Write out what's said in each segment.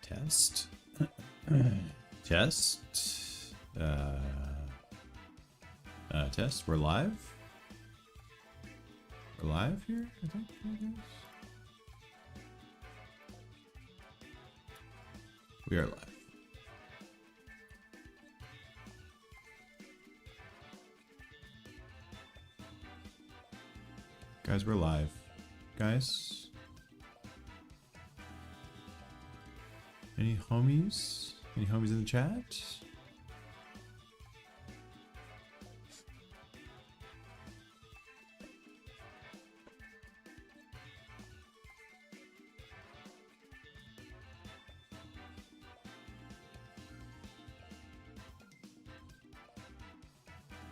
Test. Test. Test. We're live. We're live here, I think. We are live. Guys, we're live. Guys. Any homies? Any homies in the chat?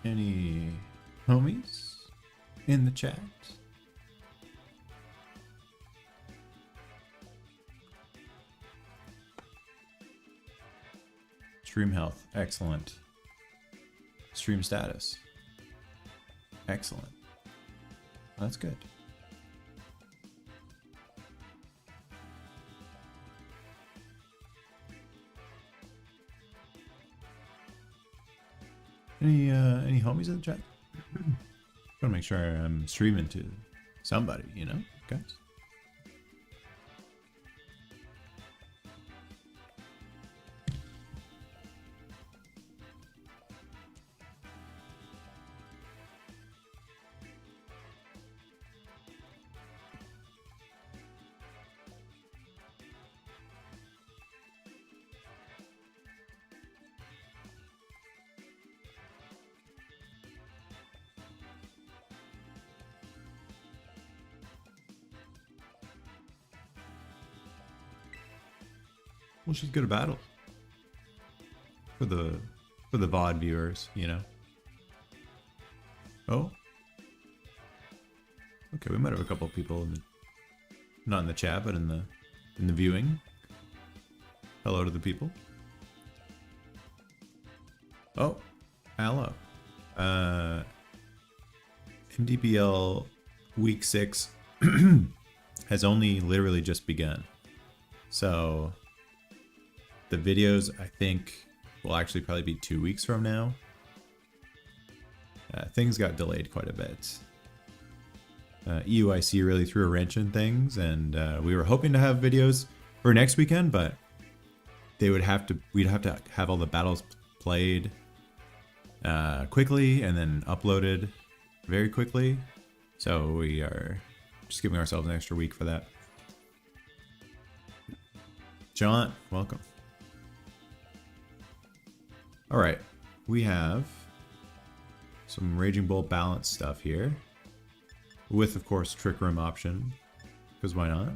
Any homies in the chat? Stream health, excellent. Stream status, excellent. That's good. Any homies in the chat? Want to make sure I'm streaming to somebody, you know, guys. Well, she's good at battle. For the VOD viewers, you know. Oh. Okay, we might have a couple of people in the, not in the chat, but in the viewing. Hello to the people. Oh, hello. MDBL week 6 has only literally just begun. So the videos, I think, will actually probably be 2 weeks from now. Things got delayed quite a bit. EUIC really threw a wrench in things, and we were hoping to have videos for next weekend, but we'd have to have all the battles played quickly and then uploaded very quickly. So we are just giving ourselves an extra week for that. John, welcome. All right, we have some Raging Bull balance stuff here, with of course Trick Room option, because why not?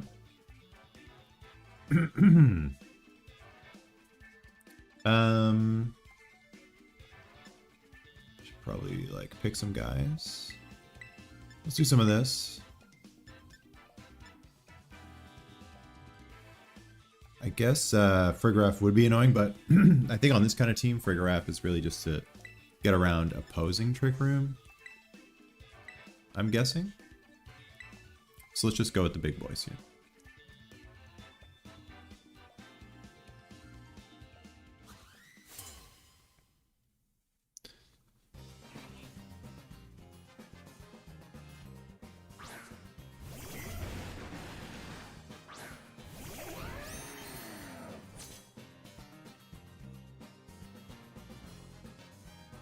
Should probably like pick some guys. Let's do some of this. I guess Frigoraph would be annoying, but I think on this kind of team, Frigoraph is really just to get around opposing Trick Room, I'm guessing. So let's just go with the big boys here.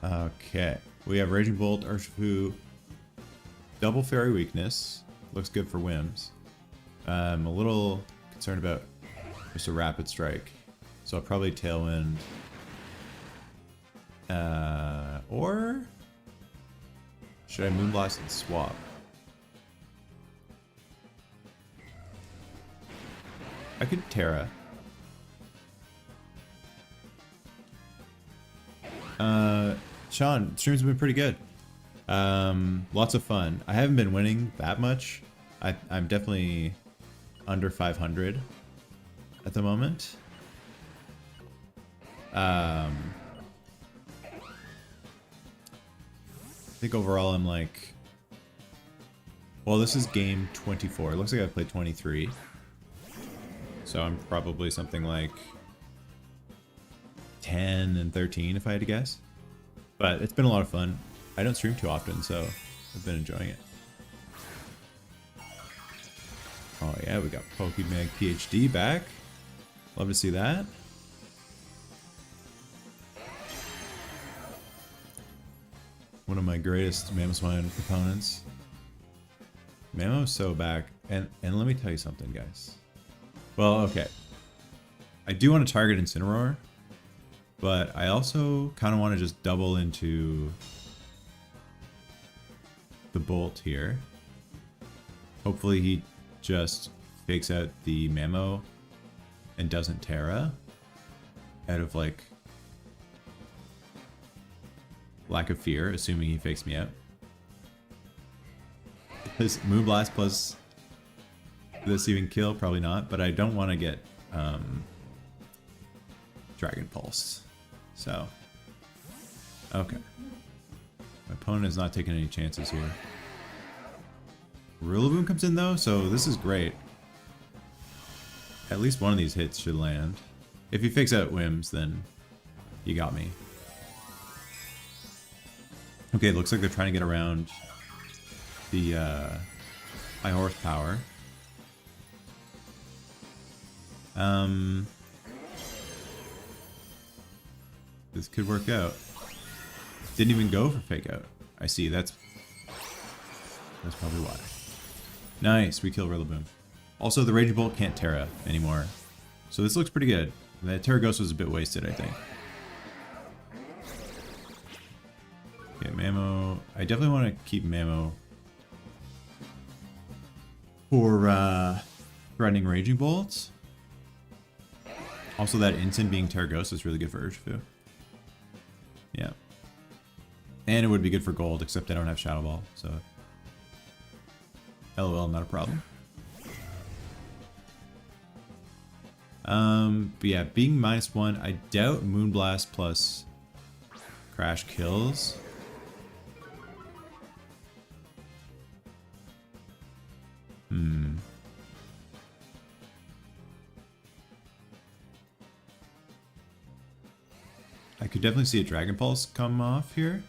Okay, we have Raging Bolt, Urshifu, Double Fairy Weakness. Looks good for Whims. I'm a little concerned about just a Rapid Strike, so I'll probably Tailwind. Or should I Moonblast and swap? I could Terra. Sean, streams have been pretty good. Lots of fun. I haven't been winning that much. I'm definitely under 500 at the moment. I think overall I'm like, well, this is game 24. It looks like I've played 23. So I'm probably something like 10 and 13 if I had to guess. But it's been a lot of fun. I don't stream too often, so I've been enjoying it. Oh yeah, we got Pokemag PhD back. Love to see that. One of my greatest Mamoswine opponents. Mamo's so back. And let me tell you something, guys. Well, okay. I do want to target Incineroar, but I also kind of want to just double into the Bolt here. Hopefully he just fakes out the Mamo and doesn't Terra out of like lack of fear, assuming he fakes me out. Does Moonblast plus this even kill? Probably not, but I don't want to get Dragon Pulse. So, okay. My opponent is not taking any chances here. Rillaboom comes in though, so this is great. At least one of these hits should land. If he fakes out Whims, then you got me. Okay, it looks like they're trying to get around the high horsepower. This could work out. Didn't even go for fake out. I see, that's probably why. Nice, we kill Rillaboom. Also, the Raging Bolt can't Terra anymore. So this looks pretty good. The Terra Ghost was a bit wasted, I think. Okay, Mamo. I definitely want to keep Mamo for threatening Raging Bolts. Also, that Incin being Terra Ghost is really good for Urshifu. Yeah. And it would be good for gold, except I don't have Shadow Ball, so... LOL, not a problem. But yeah, being -1, I doubt Moonblast plus Crash kills. I could definitely see a Dragon Pulse come off here.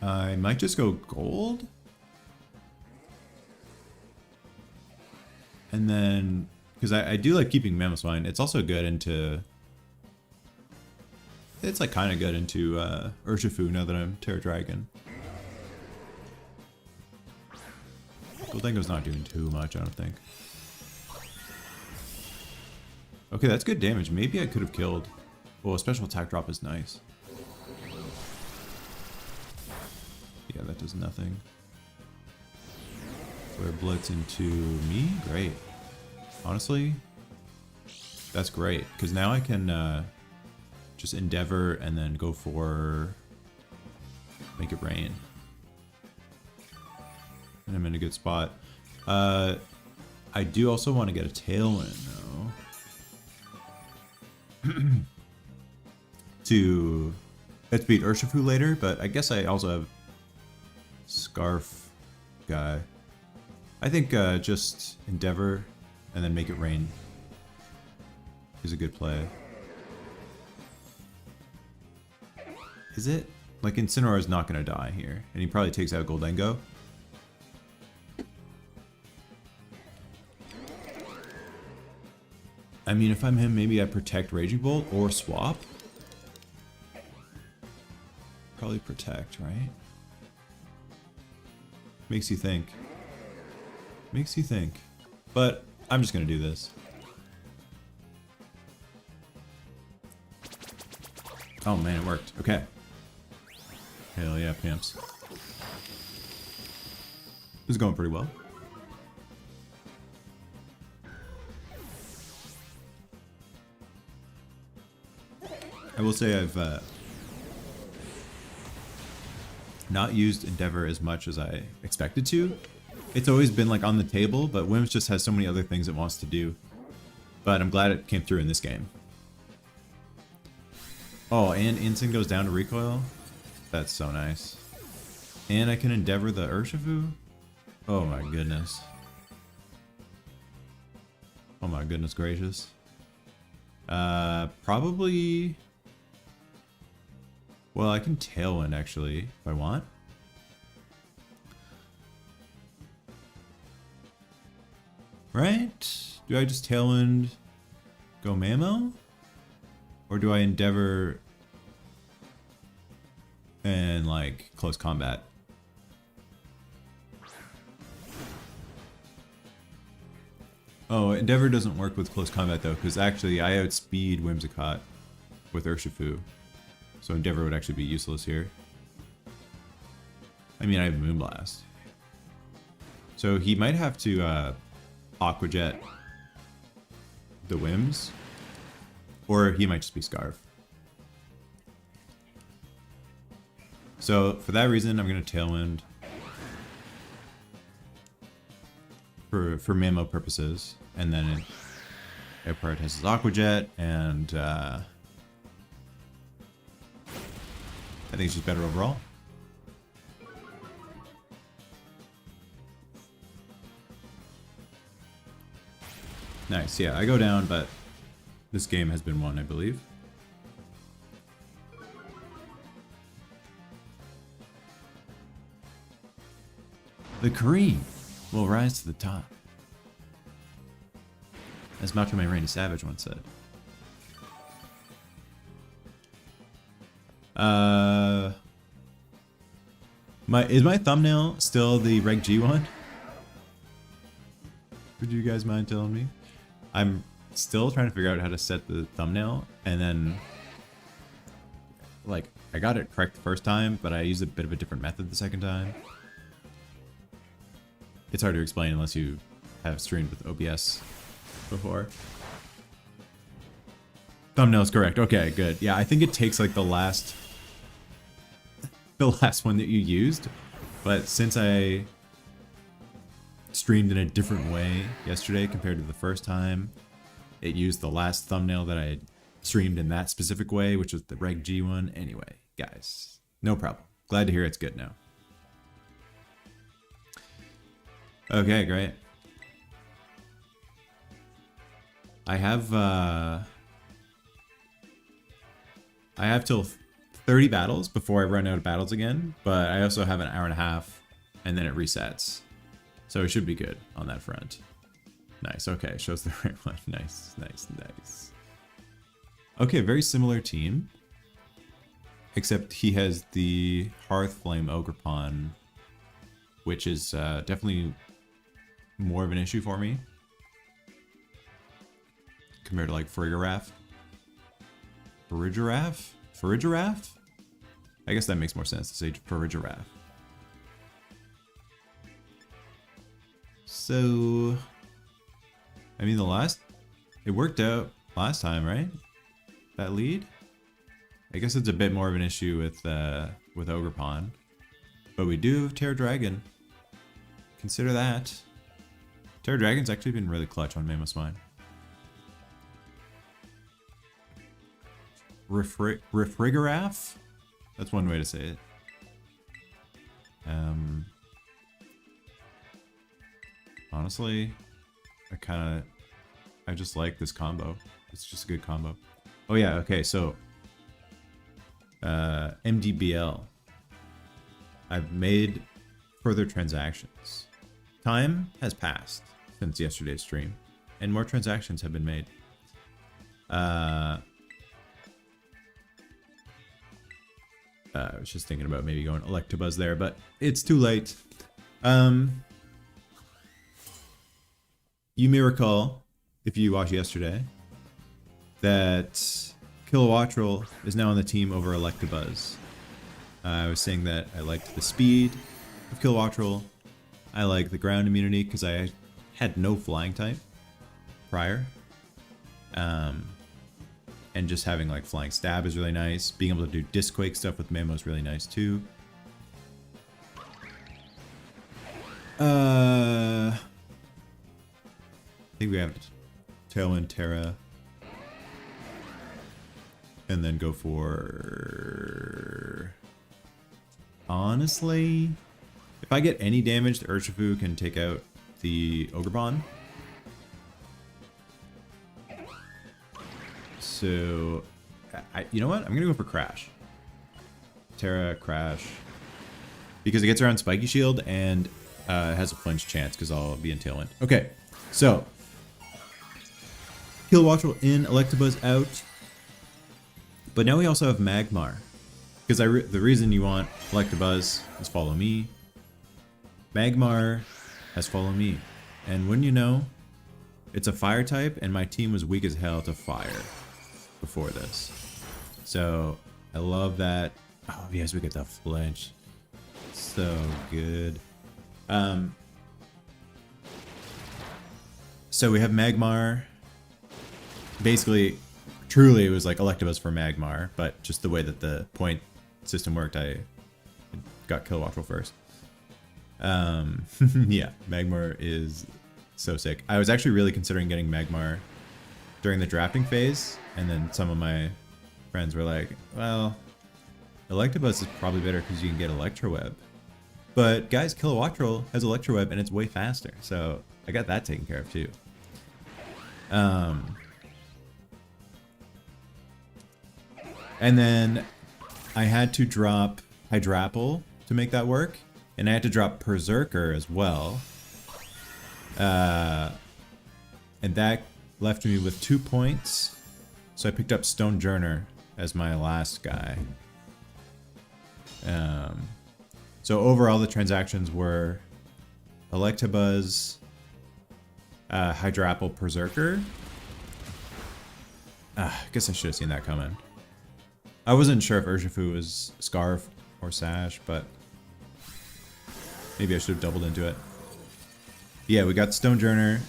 I might just go gold. And then, because I do like keeping Mamoswine, it's also good into... It's like kind of good into Urshifu now that I'm Terra Dragon. Goldengo's not doing too much, I don't think. Okay, that's good damage. Maybe I could have killed... Well, a special attack drop is nice. Yeah, that does nothing. Flare Blitz into me? Great. Honestly, that's great. Because now I can just Endeavor and then go for Make It Rain. And I'm in a good spot. I do also want to get a Tailwind, though. To let's beat Urshifu later, but I guess I also have Scarf guy. I think just Endeavor and then Make It Rain is a good play. Is it? Like Incineroar is not going to die here, and he probably takes out Goldengo. I mean, if I'm him, maybe I protect Raging Bolt or swap. Probably protect, right? Makes you think. Makes you think. But I'm just gonna do this. Oh man, it worked. Okay. Hell yeah, pimps. This is going pretty well. I will say I've not used Endeavor as much as I expected to. It's always been like on the table, but Wims just has so many other things it wants to do. But I'm glad it came through in this game. Oh, and Incin goes down to recoil? That's so nice. And I can Endeavor the Urshifu? Oh my goodness. Oh my goodness gracious. Probably... Well, I can Tailwind actually, if I want. Right? Do I just Tailwind go Mamo? Or do I Endeavor and like close combat? Oh, Endeavor doesn't work with close combat though, because actually I outspeed Whimsicott with Urshifu. So Endeavor would actually be useless here. I mean, I have Moonblast. So he might have to Aqua Jet the Whims. Or he might just be Scarf. So for that reason, I'm going to Tailwind. For Mamo purposes. And then it prioritizes Aqua Jet and... I think it's just better overall. Nice, yeah, I go down, but this game has been won, I believe. The cream will rise to the top. As Macho Man Randy Savage once said. Is my thumbnail still the Reg G one? Would you guys mind telling me? I'm still trying to figure out how to set the thumbnail, and then like I got it correct the first time, but I used a bit of a different method the second time. It's hard to explain unless you have streamed with OBS before. Thumbnail's correct. Okay, good. Yeah, I think it takes like the last one that you used, but since I streamed in a different way yesterday compared to the first time, it used the last thumbnail that I had streamed in that specific way, which was the Reg G one. Anyway, guys, no problem. Glad to hear it's good now. Okay, great. I have till 30 battles before I run out of battles again, but I also have an hour and a half and then it resets. So it should be good on that front. Nice, okay, shows the right one. Nice, nice, nice. Okay, very similar team. Except he has the Hearthflame Ogerpon, which is definitely more of an issue for me compared to like Farigiraf. Farigiraf? Farigiraf? I guess that makes more sense to say Farigiraf. So, I mean, it worked out last time, right? That lead? I guess it's a bit more of an issue with Ogerpon. But we do have Terra Dragon. Consider that. Terra Dragon's actually been really clutch on Mamosmine. Refrigiraf? That's one way to say it. Honestly, I just like this combo. It's just a good combo. Oh yeah, okay, so MDBL. I've made further transactions. Time has passed since yesterday's stream, and more transactions have been made. I was just thinking about maybe going Electabuzz there, but it's too late. You may recall, if you watched yesterday, that Kilowattrel is now on the team over Electabuzz. I was saying that I liked the speed of Kilowattrel. I like the ground immunity because I had no flying type prior. And just having like flying stab is really nice. Being able to do Disquake stuff with Mamo is really nice too. I think we have Tailwind Terra. And then go for honestly, if I get any damage, the Urshifu can take out the Ogremon. So, you know what? I'm gonna go for Crash. Terra, Crash. Because it gets around Spiky Shield and it has a flinch chance because I'll be in Tailwind. Okay, so Kilowattrel in, Electabuzz out. But now we also have Magmar. Because the reason you want Electabuzz is Follow Me. Magmar has Follow Me. And wouldn't you know, it's a fire type and my team was weak as hell to fire before this. So I love that. Oh yes, we get the flinch. So good. So we have Magmar. Basically, truly it was like Electabuzz for Magmar, but just the way that the point system worked, I got Kilowattrel first. Yeah, Magmar is so sick. I was actually really considering getting Magmar during the drafting phase, and then some of my friends were like, well, Electabuzz is probably better because you can get Electroweb. But guys, Kilowattrel has Electroweb and it's way faster, so I got that taken care of too. And then I had to drop Hydrapple to make that work, and I had to drop Berserker as well. And that left me with 2 points, so I picked up Stonejourner as my last guy. So overall the transactions were Electabuzz, Hydrapple, Berserker. I guess I should have seen that coming. I wasn't sure if Urshifu was Scarf or Sash, but maybe I should have doubled into it. Yeah, we got Stonejourner.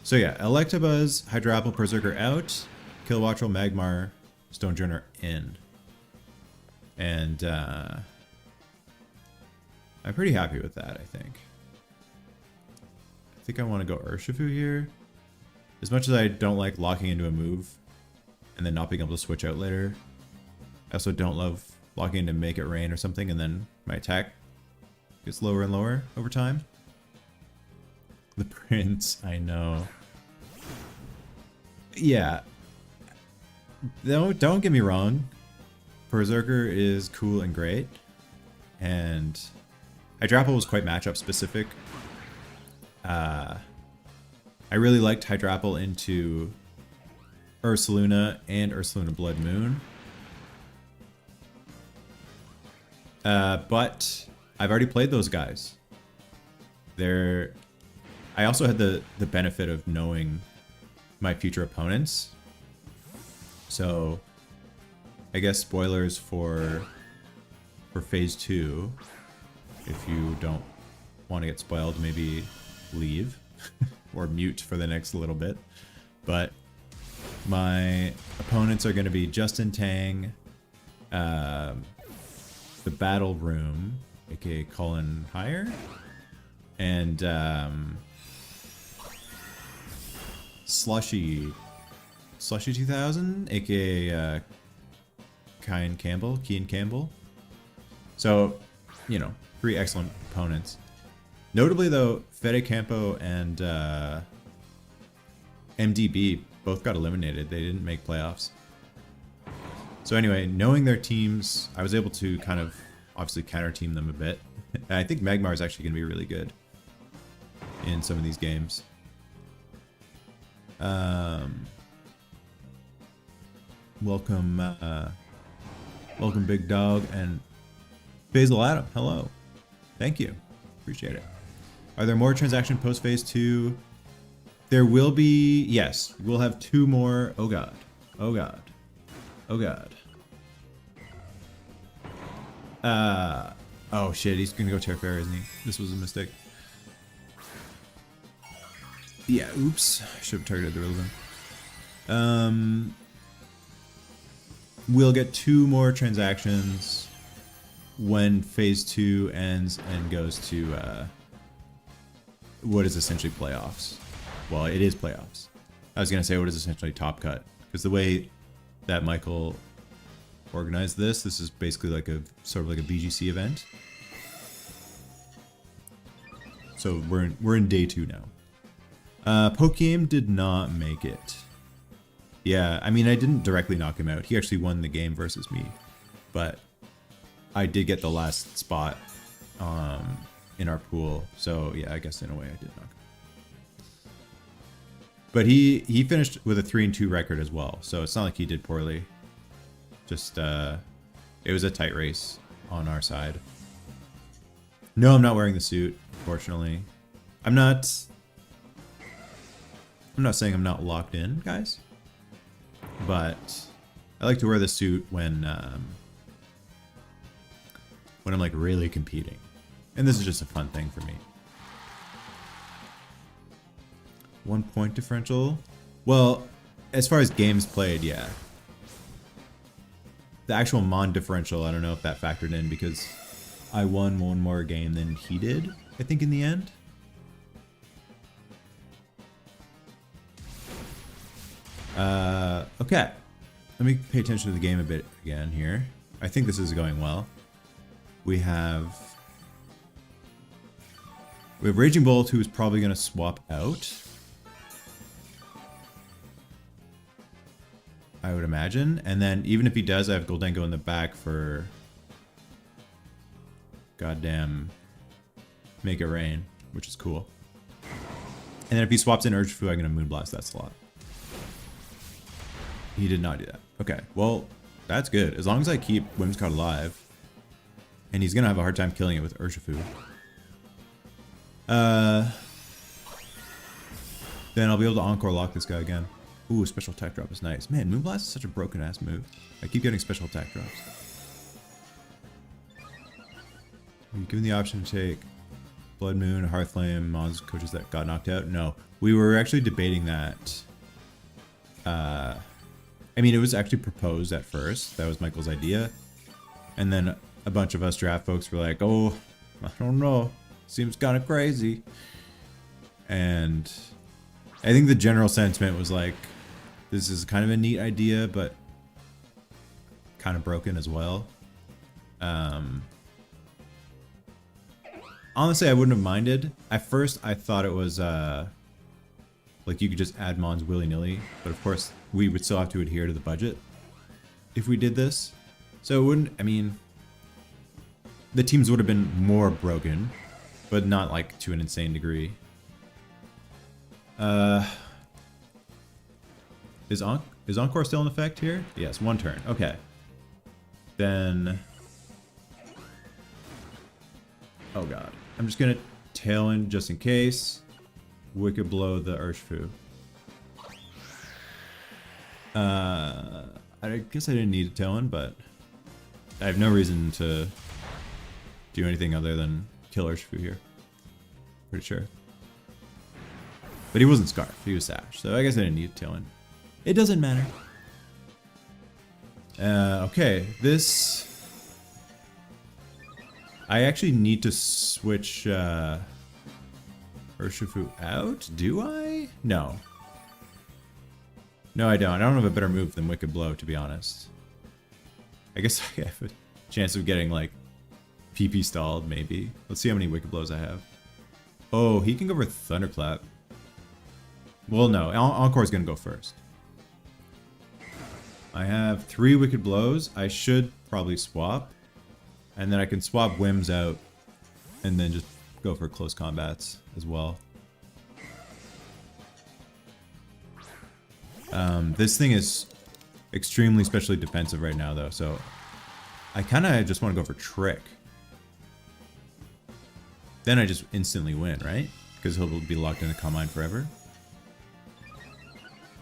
So yeah, Electabuzz, Hydrapple, Berserker out, Kilowattrel, Magmar, Stonejourner in. And I'm pretty happy with that, I think. I think I want to go Urshifu here. As much as I don't like locking into a move and then not being able to switch out later, I also don't love locking into Make It Rain or something and then my attack gets lower and lower over time. The Prince, I know. Yeah. Don't get me wrong. Berserker is cool and great. And Hydrapple was quite matchup specific. I really liked Hydrapple into Ursaluna and Ursaluna Blood Moon. But I've already played those guys. I also had the benefit of knowing my future opponents. So I guess spoilers for phase 2. If you don't want to get spoiled, maybe leave or mute for the next little bit. But my opponents are going to be Justin Tang, the Battle Room, aka Colin Hire, and Slushy 2000, aka Kyan Campbell. So, you know, 3 excellent opponents. Notably though, Fede Campo and MDB both got eliminated. They didn't make playoffs. So anyway, knowing their teams, I was able to kind of obviously counter team them a bit. And I think Magmar is actually going to be really good in some of these games. Welcome Big Dog and Basil Adam. Hello. Thank you. Appreciate it. Are there more transaction post phase 2? There will be. Yes, we'll have 2 more. Oh god. Oh god. Oh god. Oh shit, he's gonna go Terraferra, isn't he? This was a mistake. Yeah, oops. I should have targeted the Rillaboom. We'll get 2 more transactions when phase 2 ends and goes to what is essentially playoffs. Well, it is playoffs. I was gonna say what is essentially Top Cut, because the way that Michael organized this is basically like a sort of like a BGC event. So we're in day 2 now. Poke Game did not make it. Yeah, I mean, I didn't directly knock him out. He actually won the game versus me, but I did get the last spot in our pool. So yeah, I guess in a way I did knock him. But he finished with a 3-2 record as well, so it's not like he did poorly. Just it was a tight race on our side. No, I'm not wearing the suit, fortunately. I'm not saying I'm not locked in, guys. But I like to wear the suit when I'm like really competing. And this is just a fun thing for me. 1 point differential. Well, as far as games played, yeah. The actual Mon differential, I don't know if that factored in because I won one more game than he did, I think, in the end. Okay. Let me pay attention to the game a bit again here. I think this is going well. We have Raging Bolt, who's probably going to swap out, I would imagine. And then even if he does, I have Goldengo in the back for goddamn Make It Rain, which is cool. And then if he swaps in Urshifu, I'm going to Moonblast that slot. He did not do that. Okay, well, that's good. As long as I keep Whimsicott alive. And he's going to have a hard time killing it with Urshifu. Then I'll be able to Encore Lock this guy again. Ooh, special attack drop is nice. Man, Moonblast is such a broken ass move. I keep getting special attack drops. Are you given the option to take Blood Moon, Hearthflame, Mons coaches that got knocked out? No. We were actually debating that. I mean, it was actually proposed at first. That was Michael's idea. And then a bunch of us draft folks were like, oh, I don't know. Seems kind of crazy. And I think the general sentiment was like, this is kind of a neat idea, but kind of broken as well. Honestly, I wouldn't have minded. At first, I thought it was like you could just add Mons willy-nilly, but of course, we would still have to adhere to the budget if we did this. So it wouldn't, I mean, the teams would have been more broken, but not like to an insane degree. Is Encore still in effect here? Yes, 1 turn. Okay. Then... oh god. I'm just gonna tail in just in case. Wicked Blow the Urshifu. I guess I didn't need to tail in, but I have no reason to do anything other than kill Urshifu here. Pretty sure. But he wasn't Scarf, he was Sash, so I guess I didn't need to tail in. It doesn't matter. Okay, this... I actually need to switch Urshifu out? Do I? No. No, I don't. I don't have a better move than Wicked Blow, to be honest. I guess I have a chance of getting, like, PP stalled, maybe. Let's see how many Wicked Blows I have. Oh, he can go for Thunderclap. Well, no. Encore's gonna go first. I have 3 Wicked Blows. I should probably swap. And then I can swap Whims out and then just go for close combats as well. This thing is extremely specially defensive right now though, so I kind of just want to go for Trick. Then I just instantly win, right? Because he'll be locked in the Calm Mind forever.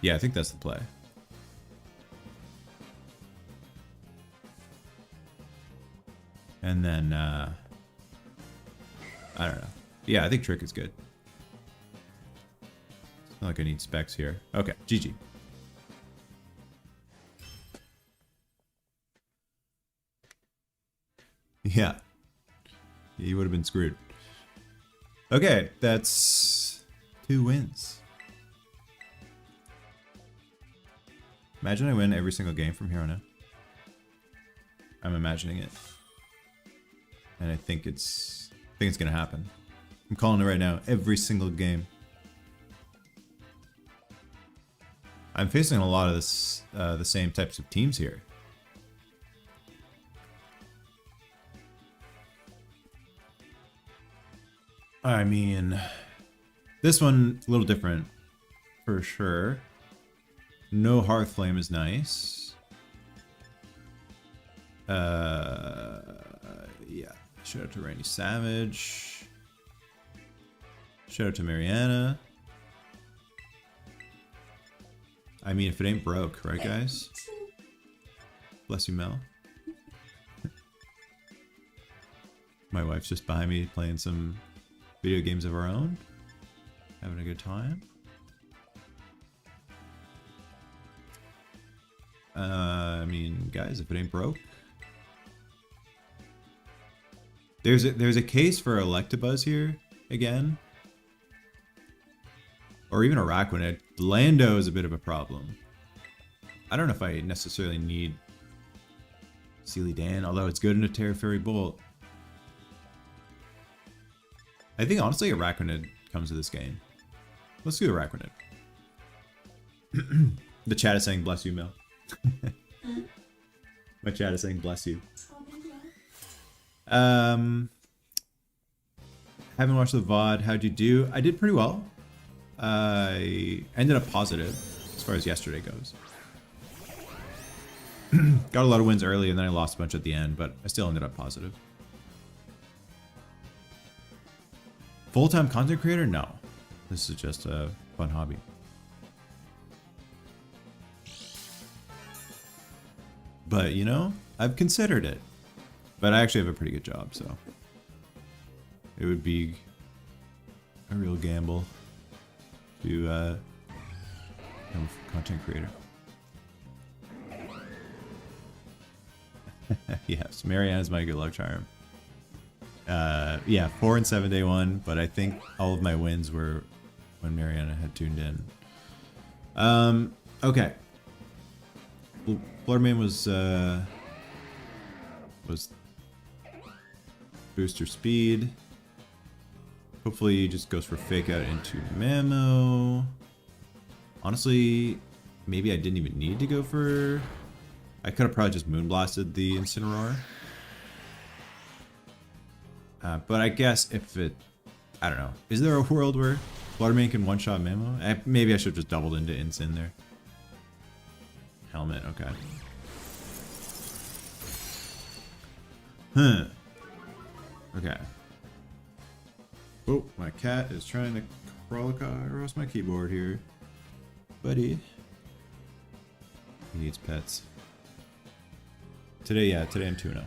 Yeah, I think that's the play. And then, I don't know. Yeah, I think Trick is good. It's not like I need specs here. Okay, GG. Yeah. You would have been screwed. Okay, that's 2 wins. Imagine I win every single game from here on out. I'm imagining it. And I think it's gonna happen. I'm calling it right now. Every single game. I'm facing a lot of this, the same types of teams here. I mean, this one a little different for sure. No Hearthflame is nice. Yeah. Shout out to Randy Savage. Shout out to Mariana. I mean, if it ain't broke, right, guys? Bless you, Mel. My wife's just behind me playing some video games of her own. Having a good time. I mean, guys, if it ain't broke. There's a case for Electabuzz here, again. Or even a Araquanid. Lando is a bit of a problem. I don't know if I necessarily need Steely Dan, although it's good in a Terra Fairy Bolt. I think honestly Araquanid comes to this game. Let's do Araquanid. The chat is saying bless you, Mel. My chat is saying bless you. Haven't watched the VOD. How'd you do? I did pretty well. I ended up positive as far as yesterday goes. Got a lot of wins early and then I lost a bunch at the end, but I still ended up positive. Full-time content creator? No. This is just a fun hobby. But, you know, I've considered it. But I actually have a pretty good job, so it would be a real gamble to become a content creator. Yes, Mariana's my good luck charm. Yeah, 4 and 7 day one, but I think all of my wins were when Mariana had tuned in. Okay. Fluttermane was booster speed. Hopefully he just goes for fake out into Mamo. Honestly, maybe I didn't even need to go for... I could have probably just Moonblasted the Incineroar. But I guess if it... I don't know. Is there a world where Fluttermane can one-shot Mamo? Maybe I should have just doubled into Incin there. Helmet, okay. Huh. Okay. Oh, my cat is trying to crawl across my keyboard here. Buddy. He needs pets. Today I'm 2-0.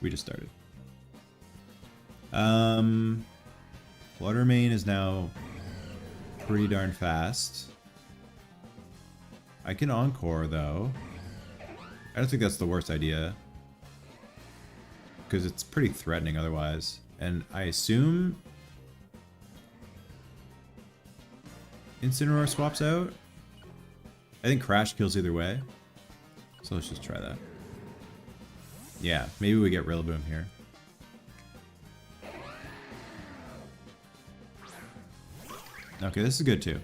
We just started. Fluttermane is now pretty darn fast. I can Encore, though. I don't think that's the worst idea. Because it's pretty threatening otherwise. And I assume Incineroar swaps out. I think Crash kills either way. So let's just try that. Yeah, maybe we get Rillaboom here. Okay, this is good too.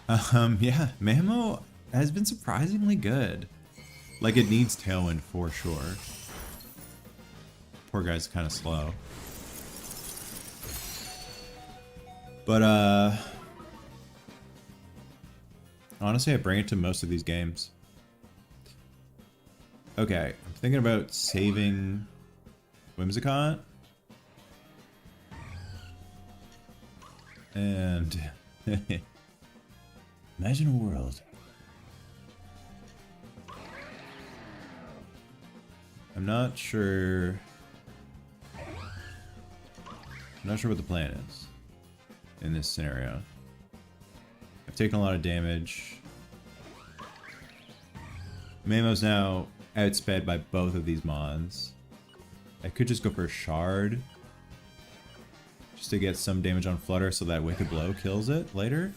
Yeah, Mamo has been surprisingly good. Like, it needs Tailwind for sure. Poor guy's kind of slow. But, honestly, I bring it to most of these games. Okay, I'm thinking about saving Whimsicott. And... imagine a world. I'm not sure what the plan is in this scenario. I've taken a lot of damage. Mamo's now outsped by both of these mons. I could just go for a shard. Just to get some damage on Flutter so that Wicked Blow kills it later.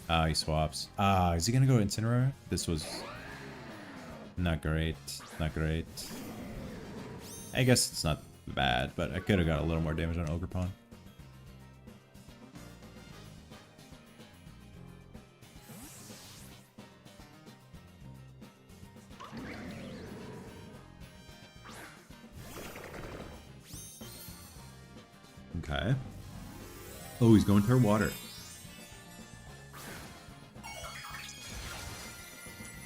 Ah, he swaps. Ah, is he gonna go Incineroar? This was not great. Not great. I guess it's not bad, but I could have got a little more damage on Ogre Pawn. Okay. Oh, he's going to her water.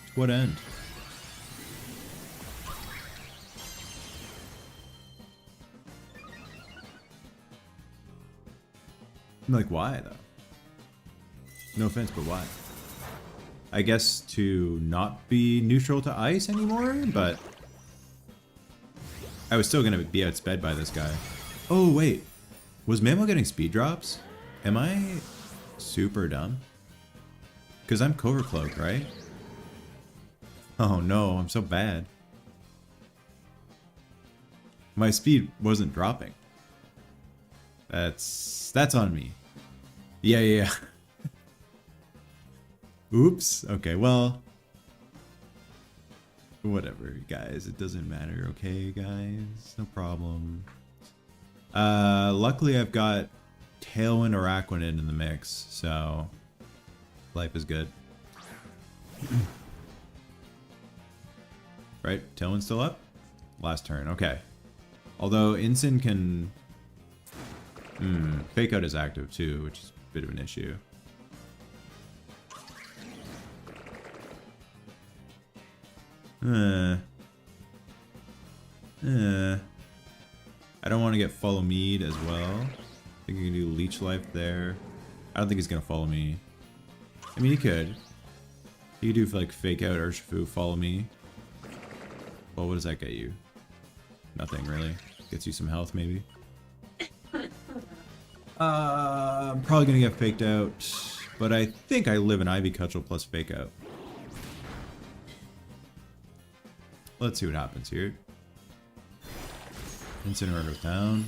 To what end? Like, why, though? No offense, but why? I guess to not be neutral to ice anymore, but... I was still gonna be outsped by this guy. Oh, wait. Was Mamo getting speed drops? Am I super dumb? Because I'm Cover Cloak, right? Oh no, I'm so bad. My speed wasn't dropping. That's on me. Yeah. Oops. Okay, well. Whatever, guys. It doesn't matter, okay, guys? No problem. Luckily I've got Tailwind or Aquanid in the mix, so life is good. Right? Tailwind's still up? Last turn, okay. Although Incin can... Fake Out is active too, which is a bit of an issue. I don't want to get Follow Mead as well. I think you can do Leech Life there. I don't think he's going to follow me. I mean, he could. He could do like Fake Out, Urshifu, Follow Me. Well, what does that get you? Nothing really. Gets you some health maybe. I'm probably going to get Faked Out. But I think I live in Ivy Cudgel plus Fake Out. Let's see what happens here. Incinerator down.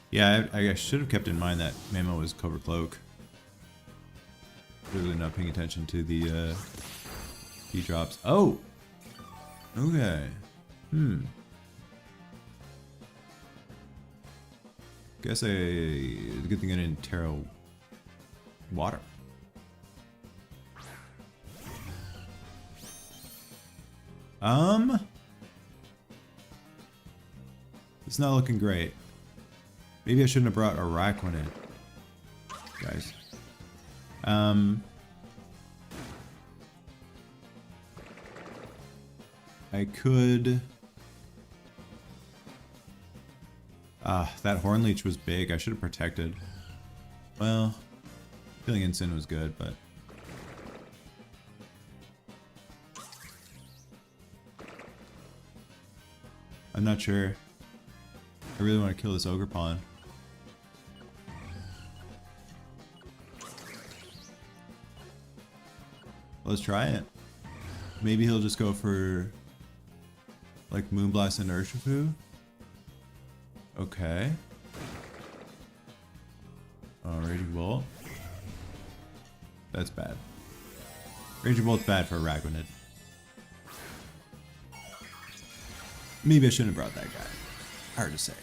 Yeah, I should have kept in mind that Mamo was Cover Cloak. Really not paying attention to the key drops. Oh! Okay. Guess it's a good thing I didn't Terra water. It's not looking great. Maybe I shouldn't have brought Araquanid, guys. I could... that Horn Leech was big. I should have protected. Well, feeling Incin was good, but... I'm not sure. I really want to kill this Ogre Pawn. Let's try it. Maybe he'll just go for like Moonblast and Urshifu. Okay. Raging Bolt. That's bad. Raging Bolt's bad for Araquanid. Maybe I shouldn't have brought that guy. Hard to say.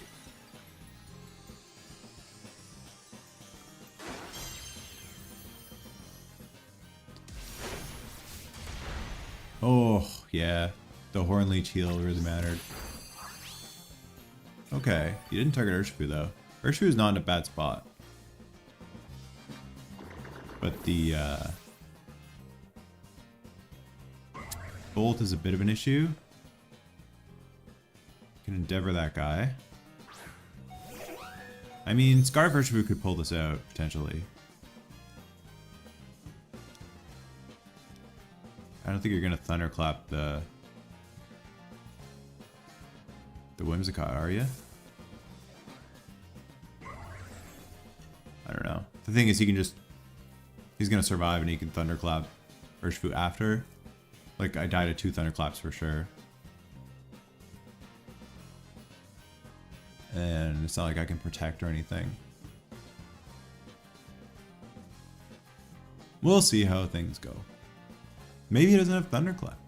Oh, yeah. The Horn Leech heal really mattered. Okay. You didn't target Urshifu, though. Urshifu's not in a bad spot. But the, Bolt is a bit of an issue. Can Endeavor that guy. I mean, Scarf Urshifu could pull this out, potentially. I don't think you're gonna Thunderclap the Whimsicott, are you? I don't know. The thing is, he's gonna survive and he can Thunderclap Urshifu after. Like, I died at 2 Thunderclaps for sure. And it's not like I can protect or anything. We'll see how things go. Maybe he doesn't have Thunderclap.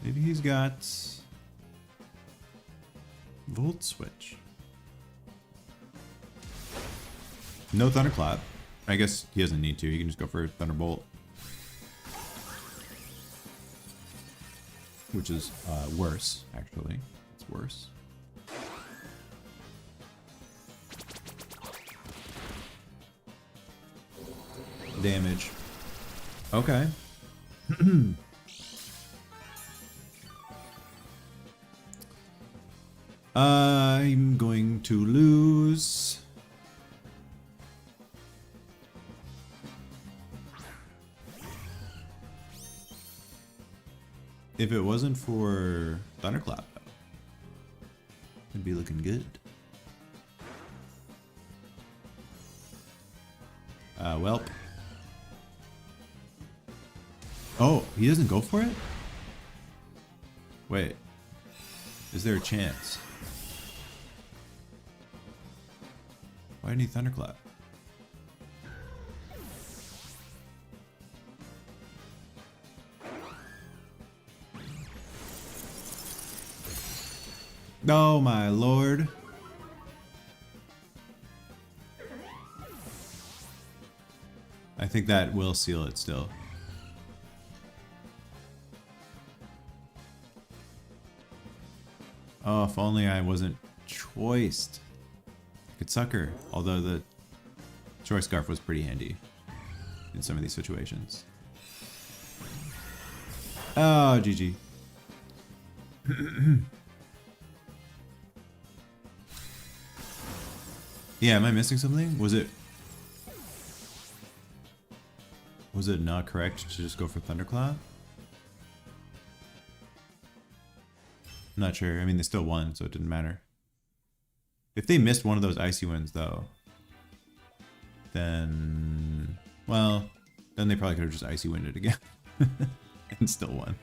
Maybe he's got Volt Switch. No Thunderclap. I guess he doesn't need to. He can just go for Thunderbolt. Which is worse, actually. It's worse. Damage. Okay. I'm going to lose. If it wasn't for Thunderclap, it'd be looking good. Welp. Oh, he doesn't go for it? Wait. Is there a chance? Why didn't he Thunderclap? Oh my lord. I think that will seal it still. Oh, if only I wasn't choiced. Good sucker. Although the choice scarf was pretty handy in some of these situations. Oh, GG. Yeah, am I missing something? Was it not correct to just go for Thunderclap? I'm not sure. I mean, they still won, so it didn't matter. If they missed one of those icy wins, though, then... well, then they probably could have just icy winned it again. And still won.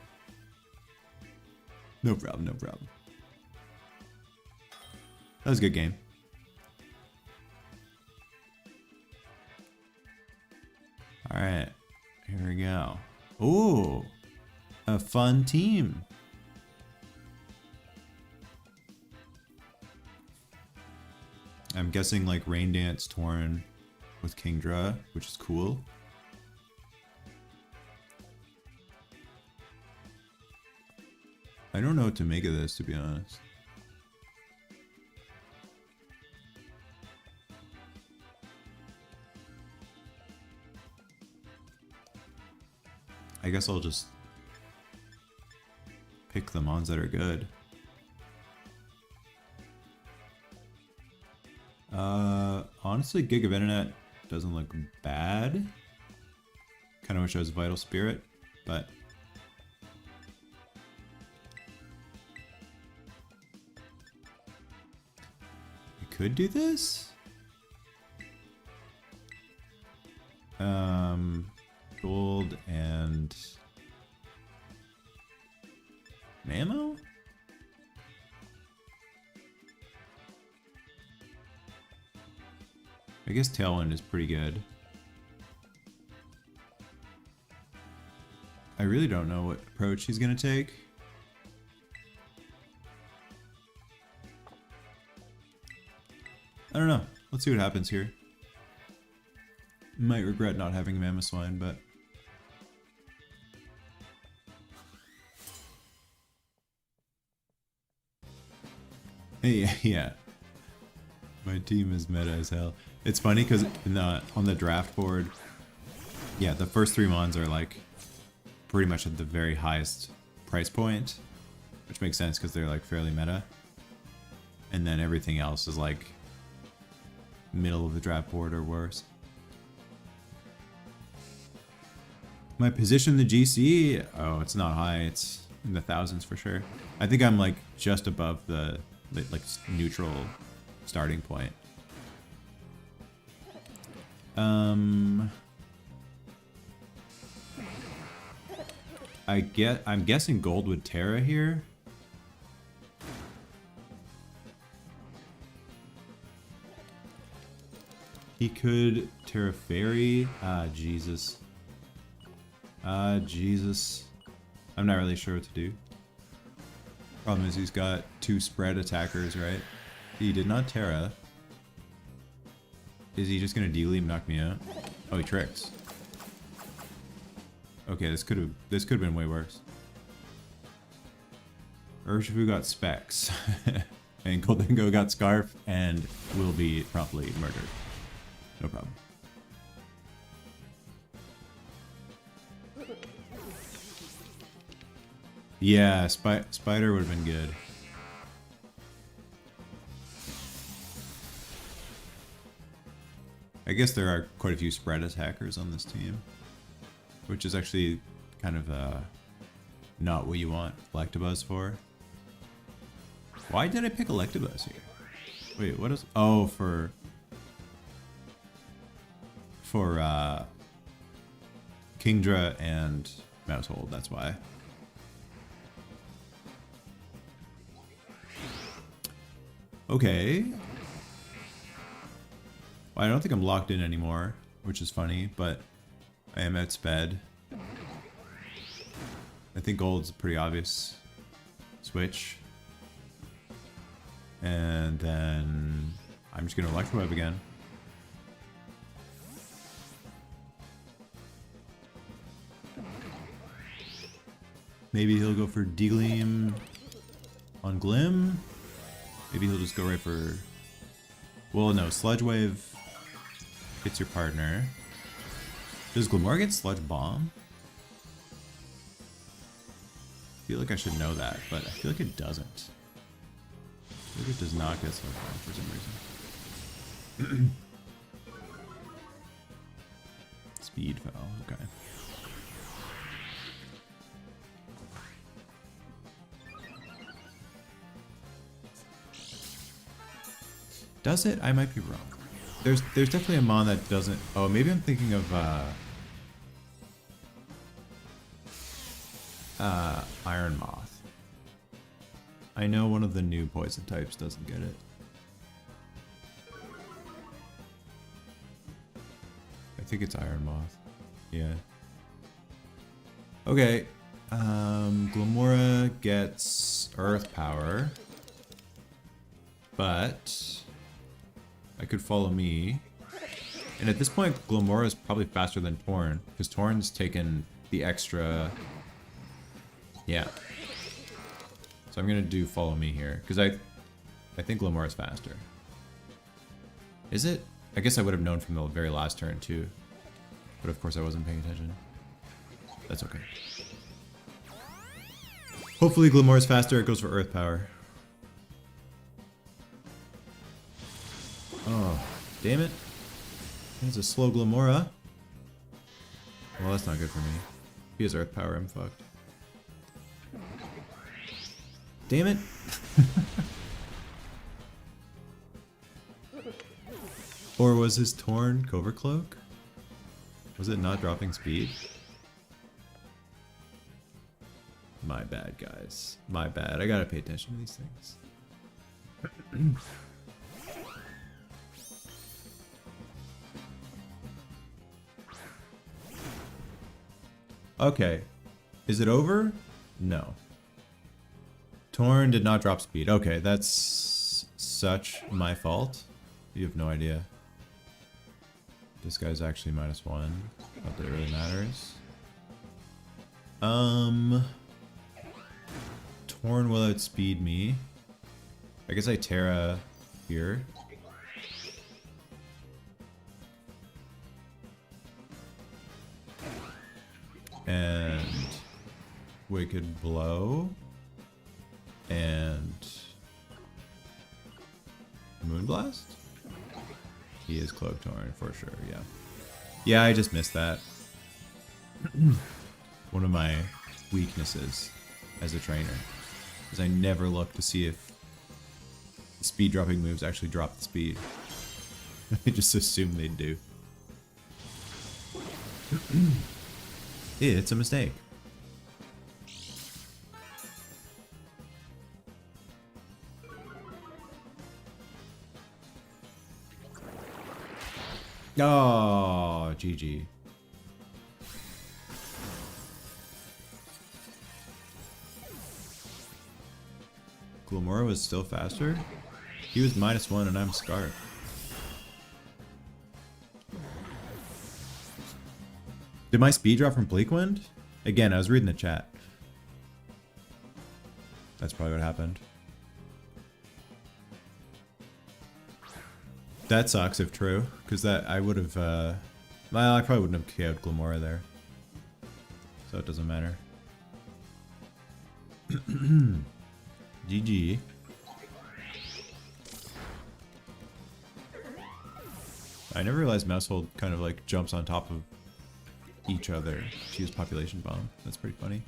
No problem, no problem. That was a good game. Alright, here we go. Ooh, a fun team. I'm guessing like Rain Dance Torn with Kingdra, which is cool. I don't know what to make of this, to be honest. I guess I'll just pick the mons that are good. Honestly, Gig of Internet doesn't look bad. Kind of wish I was Vital Spirit, but I could do this. Gold and Mamo? I guess Tailwind is pretty good. I really don't know what approach he's gonna take. I don't know. Let's see what happens here. Might regret not having Mamoswine, but... yeah. My team is meta as hell. It's funny because on the draft board, yeah, the first 3 mons are like pretty much at the very highest price point, which makes sense because they're like fairly meta. And then everything else is like middle of the draft board or worse. My position in the GC, oh, it's not high. It's in the thousands for sure. I think I'm like just above the like neutral starting point. I'm guessing Gold would Terra here. He could Terra Fairy. Ah, Jesus. Jesus. I'm not really sure what to do. Problem is he's got 2 spread attackers, right? He did not Terra. Is he just gonna D-leap knock me out? Oh, he tricks. Okay, this could have been way worse. Urshifu got Specs. And Goldingo got Scarf and will be promptly murdered. No problem. Yeah, Spider would have been good. I guess there are quite a few spread attackers on this team, which is actually kind of not what you want Electabuzz for. Why did I pick Electabuzz here? Wait, what is... Oh, for Kingdra and Mousehold, that's why. Okay. Well, I don't think I'm locked in anymore, which is funny, but I am outsped. I think gold's a pretty obvious switch. And then I'm just gonna Electrowave again. Maybe he'll go for D-Gleam on Glim. Maybe he'll just go right for... Well, no, Sludge Wave hits your partner. Does Glimmora get Sludge Bomb? I feel like I should know that, but I feel like it doesn't. I feel like it does not get Sludge Bomb for some reason. Speed fell, okay. Does it? I might be wrong. There's definitely a mon that doesn't... Oh, maybe I'm thinking of Iron Moth. I know one of the new poison types doesn't get it. I think it's Iron Moth. Yeah. Okay. Glimmora gets Earth Power. But I could follow me. And at this point, Glimmora is probably faster than Torn, because Torn's taken the extra... Yeah. So I'm gonna do follow me here, because I think Glimmora is faster. Is it? I guess I would have known from the very last turn too. But of course I wasn't paying attention. That's okay. Hopefully Glimmora is faster, it goes for Earth Power. Oh, damn it. It's a slow Glimmora. Well, that's not good for me. If he has Earth Power, I'm fucked. Damn it. Or was his Torn Covert Cloak? Was it not dropping speed? My bad, guys. My bad. I gotta pay attention to these things. Okay. Is it over? No. Torn did not drop speed. Okay, that's such my fault. You have no idea. This guy's actually -1. Not that it really matters. Torn will outspeed me. I guess I Terra here. And Wicked Blow. And Moonblast? He is Cloak Torn for sure, yeah. Yeah, I just missed that. One of my weaknesses as a trainer is I never look to see if the speed dropping moves actually drop the speed. I just assume they do. It's a mistake. Oh, GG. Glamora was still faster? He was -1 and I'm Scarf. Did my speed drop from Bleakwind? Again, I was reading the chat. That's probably what happened. That sucks if true, because that I would have, well, I probably wouldn't have KO'd Glamora there. So it doesn't matter. GG. I never realized Mousehold kind of like jumps on top of each other to use Population Bomb. That's pretty funny.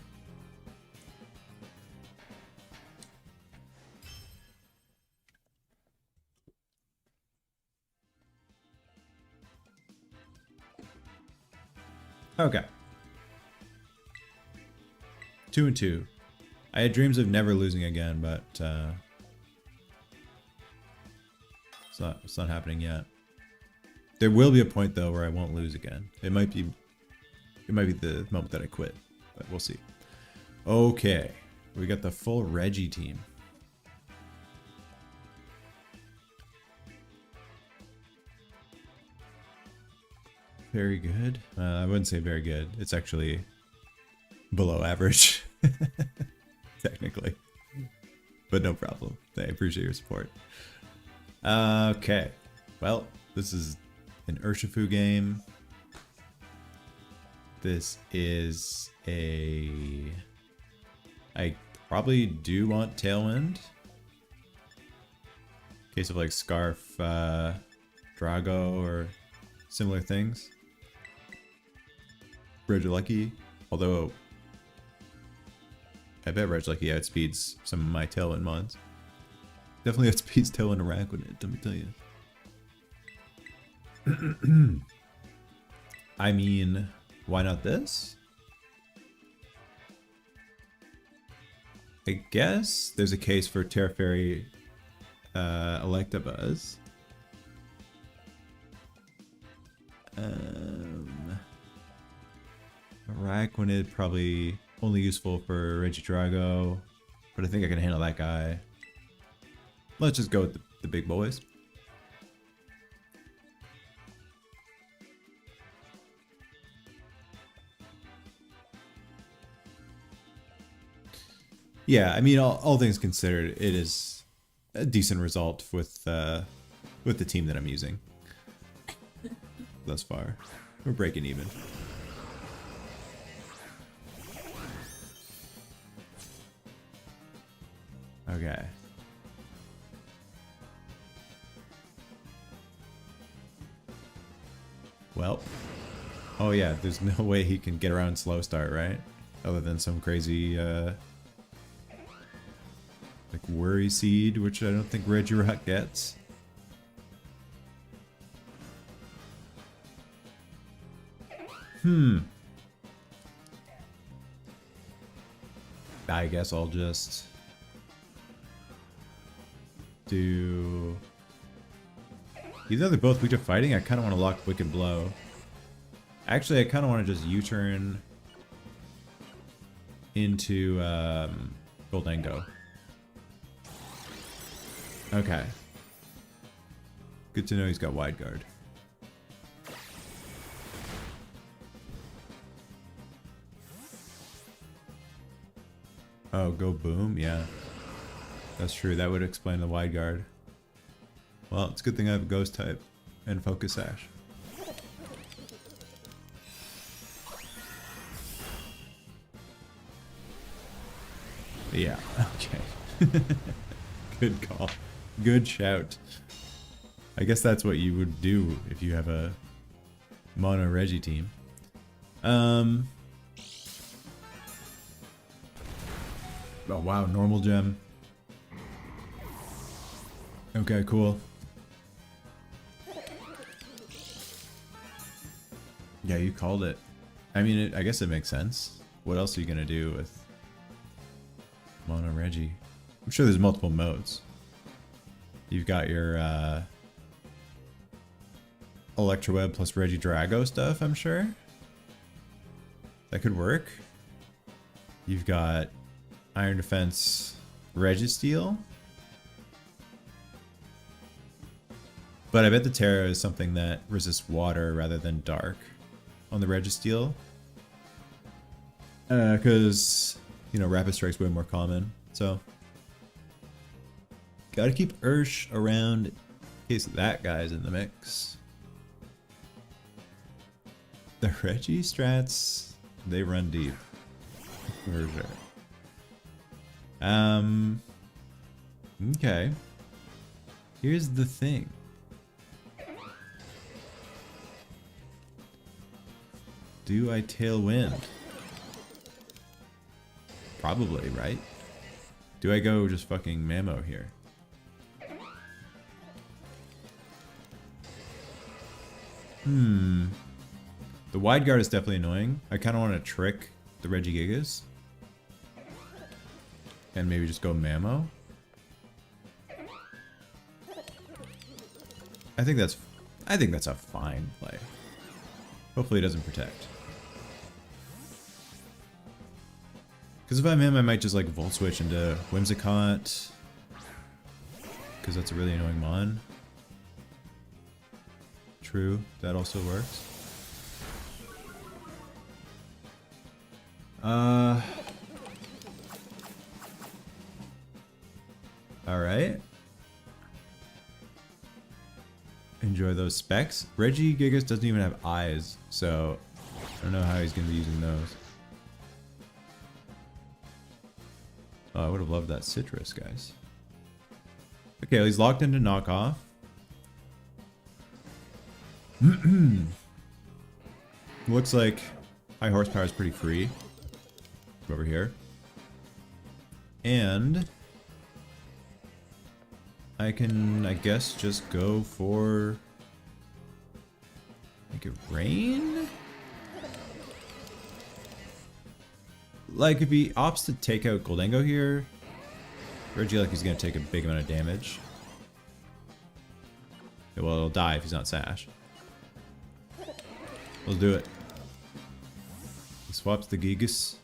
Okay. 2-2. I had dreams of never losing again, but it's not happening yet. There will be a point though where I won't lose again. It might be the moment that I quit, but we'll see. Okay, we got the full Reggie team. Very good. I wouldn't say very good. It's actually below average, technically. But no problem. I appreciate your support. Okay. Well, this is an Urshifu game. This is a... I probably do want Tailwind. In case of like Scarf, Drago, or similar things. Regilucky, although I bet Regilucky outspeeds some of my Tailwind mods. Definitely outspeeds Tailwind Araquanid, let me tell you. I mean, why not this? I guess there's a case for Terra Fairy Electabuzz. Araquanid probably only useful for Regidrago, but I think I can handle that guy. Let's just go with the big boys. Yeah, I mean, all things considered, it is a decent result with the team that I'm using thus far. We're breaking even. Okay. Well. Oh yeah, there's no way he can get around slow start, right? Other than some crazy, like Worry Seed, which I don't think Regirock gets. I guess I'll just do... Even though they're both weak to fighting, I kind of want to lock Wicked Blow. Actually, I kind of want to just U-turn into Goldengo. Okay. Good to know he's got Wide Guard. Oh, go boom? Yeah. That's true. That would explain the Wide Guard. Well, it's a good thing I have a Ghost type and Focus Sash. Yeah, okay. Good call. Good shout. I guess that's what you would do if you have a Mono Regi team. Oh wow, normal gem. Okay, cool. Yeah, you called it. I mean, I guess it makes sense. What else are you gonna do with Mono Regi? I'm sure there's multiple modes. You've got your Electroweb plus Regidrago stuff, I'm sure. That could work. You've got Iron Defense Registeel. But I bet the Terra is something that resists water rather than dark on the Registeel. Because, you know, Rapid Strike's way more common. So, gotta keep Ursh around in case that guy's in the mix. The Reggie strats, they run deep. For sure. Okay. Here's the thing. Do I Tailwind? Probably, right? Do I go just fucking Mamo here? The wide guard is definitely annoying. I kind of want to trick the Regigigas. And maybe just go Mamo. I think that's a fine play. Hopefully it doesn't protect. Because if I'm him, I might just like Volt Switch into Whimsicott. Because that's a really annoying mon. True, that also works. Alright. Enjoy those specs. Regigigas doesn't even have eyes, so I don't know how he's going to be using those. Oh, I would have loved that citrus, guys. Okay, well, he's locked into knockoff. Looks like high horsepower is pretty free over here. And I can, I guess, just go for make it rain? Like, if he opts to take out Goldengo here, Regielekki's gonna take a big amount of damage. Okay, well, it'll die if he's not Sash. Let's do it. He swaps the Gigas.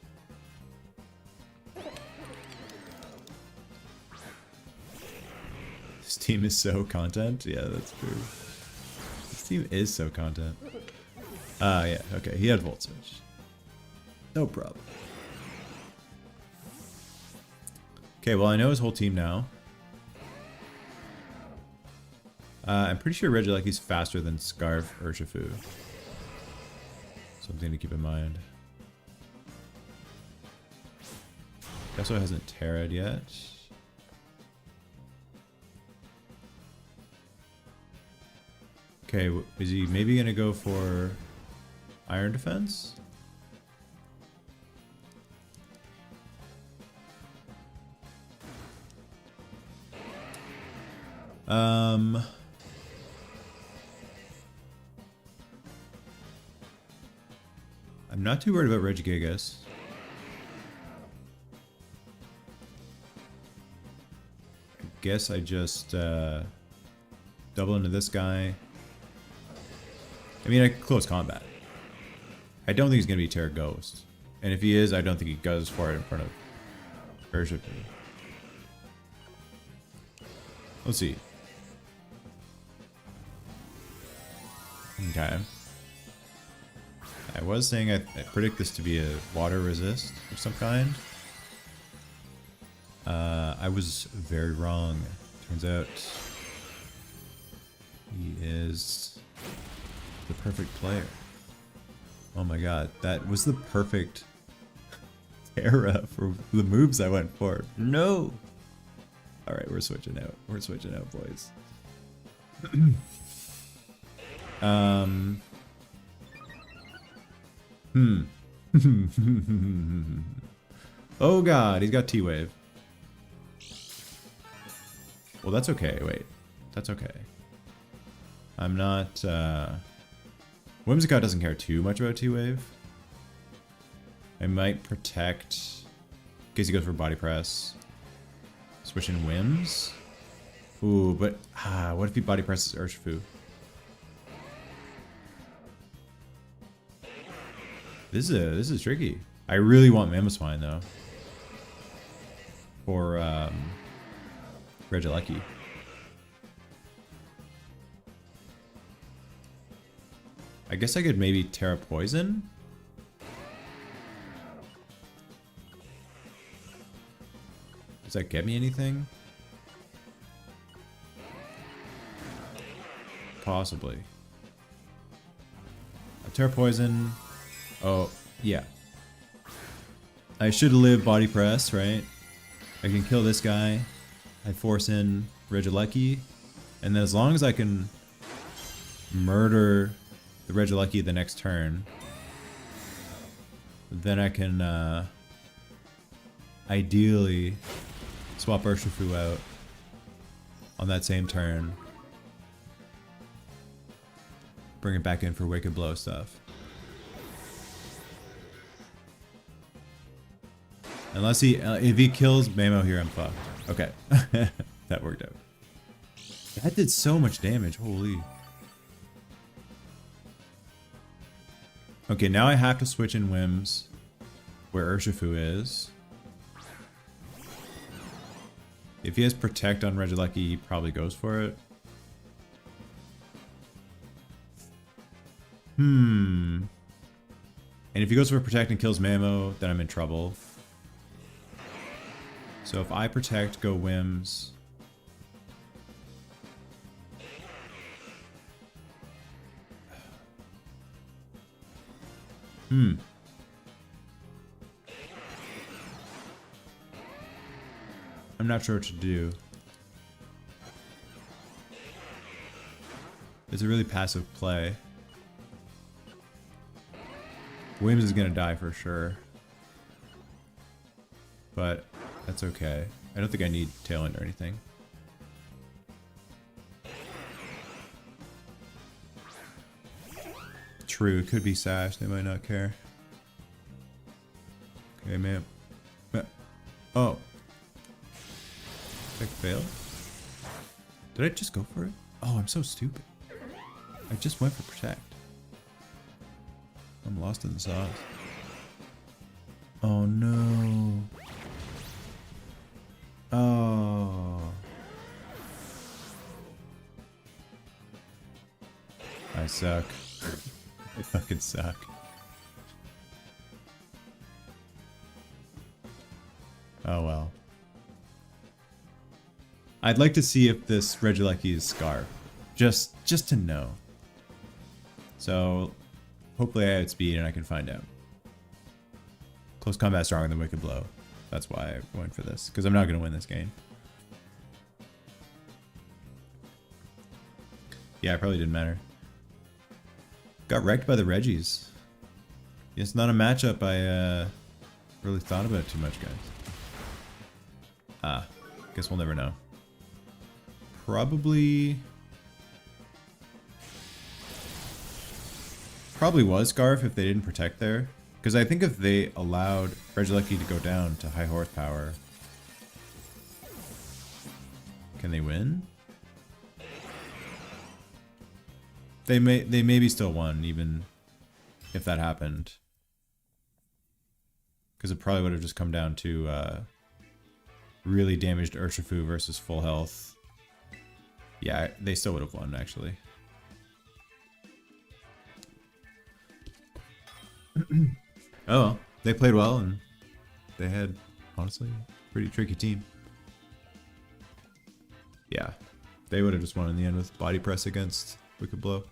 This team is so content. Yeah, that's true. This team is so content. Yeah, okay, he had Volt Switch. No problem. Okay, well, I know his whole team now. I'm pretty sure Regielekki's faster than Scarf Urshifu. Something to keep in mind. He also hasn't Terra'd yet. Okay, is he maybe gonna go for Iron Defense? I'm not too worried about Regigigas. I guess I just double into this guy. I mean, I close combat. I don't think he's gonna be Terra Ghost, and if he is, I don't think he goes for it in front of Urshifu. Let's see. Okay. I was saying I predict this to be a water resist of some kind. I was very wrong. Turns out he is the perfect player. Oh my god, that was the perfect Terra for the moves I went for. No! Alright, we're switching out. We're switching out, boys. Oh god, he's got T-Wave. Well, that's okay. Wait. That's okay. I'm not, Whimsicott doesn't care too much about T-Wave. I might protect in case he goes for Body Press. Switch in Whims. Ooh, but what if he Body Presses Urshifu? This is tricky. I really want Mamoswine though. For Regielekki. I guess I could maybe Terra Poison. Does that get me anything? Possibly. A Terra Poison. Oh, yeah. I should live Body Press, right? I can kill this guy. I force in Regieleki. And then as long as I can murder the Regieleki the next turn, then I can ideally swap Urshifu out on that same turn. Bring it back in for Wicked Blow stuff. Unless he, if he kills Mamo here, I'm fucked. Okay, that worked out. That did so much damage, holy. Okay, now I have to switch in Whims where Urshifu is. If he has Protect on Regieleki, he probably goes for it. And if he goes for Protect and kills Mamo, then I'm in trouble. So if I Protect, go Whims. I'm not sure what to do. It's a really passive play. Whims is gonna die for sure. But that's okay. I don't think I need Tailwind or anything. True, it could be Sash, they might not care. Okay, man. Oh. Check fail? Did I just go for it? Oh, I'm so stupid. I just went for Protect. I'm lost in the sauce. Oh no. Oh. I suck. I fucking suck. Oh well. I'd like to see if this Regieleki is Scarf. Just to know. So hopefully I outspeed and I can find out. Close combat stronger than Wicked Blow. That's why I went for this. Because I'm not going to win this game. Yeah, it probably didn't matter. Got wrecked by the Reggies. It's not a matchup I really thought about too much, guys. Ah, guess we'll never know. Probably was Scarf if they didn't Protect there. Because I think if they allowed Regieleki to go down to high horsepower, can they win? They maybe still won even if that happened. Because it probably would have just come down to really damaged Urshifu versus full health. Yeah, they still would have won actually. Oh well, they played well and they had, honestly, a pretty tricky team. Yeah, they would have just won in the end with Body Press against Wicked Blow.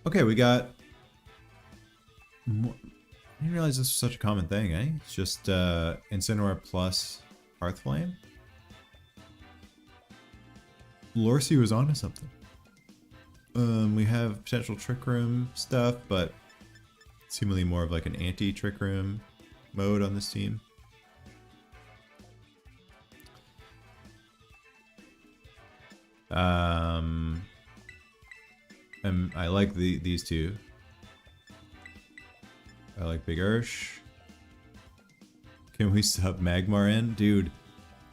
Okay, we got... I didn't realize this was such a common thing, eh? It's just Incineroar plus Hearthflame. Lorcy was onto something. We have potential Trick Room stuff, but seemingly more of like an anti-Trick Room mode on this team. And I like these two. I like Big Ursh. Can we sub Magmar in? Dude,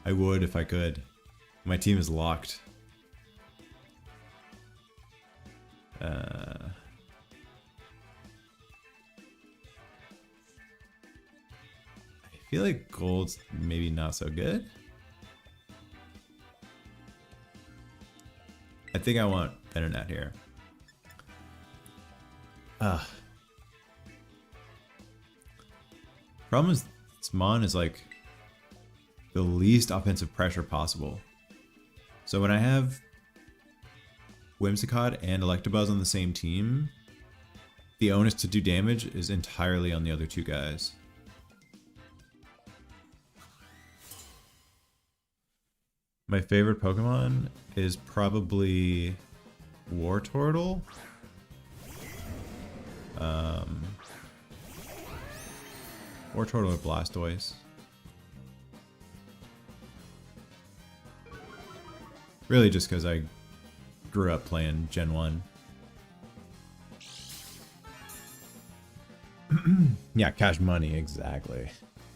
I would if I could. My team is locked. I feel like gold's maybe not so good. I think I want Venonat here. Problem is, this Mon is like the least offensive pressure possible. So when I have Whimsicott and Electabuzz on the same team, the onus to do damage is entirely on the other two guys. My favorite Pokemon is probably Wartortle. Wartortle or Blastoise. Really just because I grew up playing Gen 1. Yeah, Cash Money, exactly.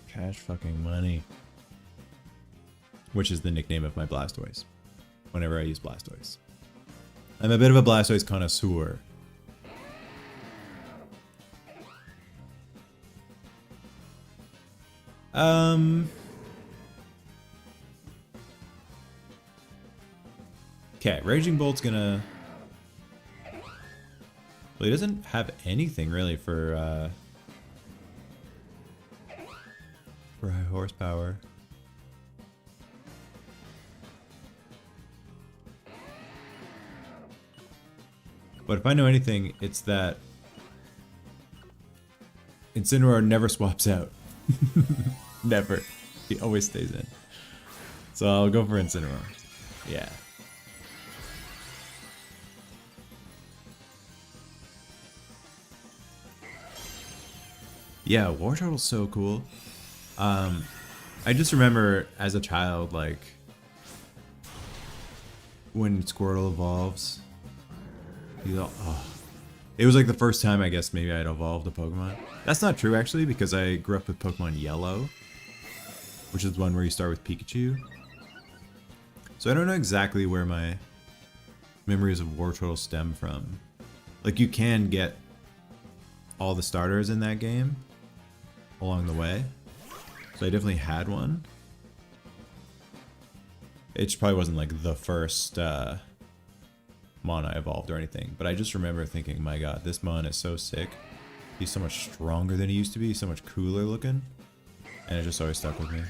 Cash fucking Money. Which is the nickname of my Blastoise. Whenever I use Blastoise. I'm a bit of a Blastoise connoisseur. Okay, Raging Bolt's gonna... Well, he doesn't have anything really for high horsepower. But if I know anything, it's that Incineroar never swaps out. Never. He always stays in. So I'll go for Incineroar. Yeah. Yeah, Wartortle's so cool. I just remember as a child, like, when Squirtle evolves, it was like the first time I guess maybe I'd evolved a Pokemon. That's not true actually, because I grew up with Pokemon Yellow, which is the one where you start with Pikachu. So I don't know exactly where my memories of Wartortle stem from. Like, you can get all the starters in that game along the way. So I definitely had one. It just probably wasn't like the first Mon I evolved or anything, but I just remember thinking, my god, this Mon is so sick. He's so much stronger than he used to be, so much cooler looking, and it just always stuck with me.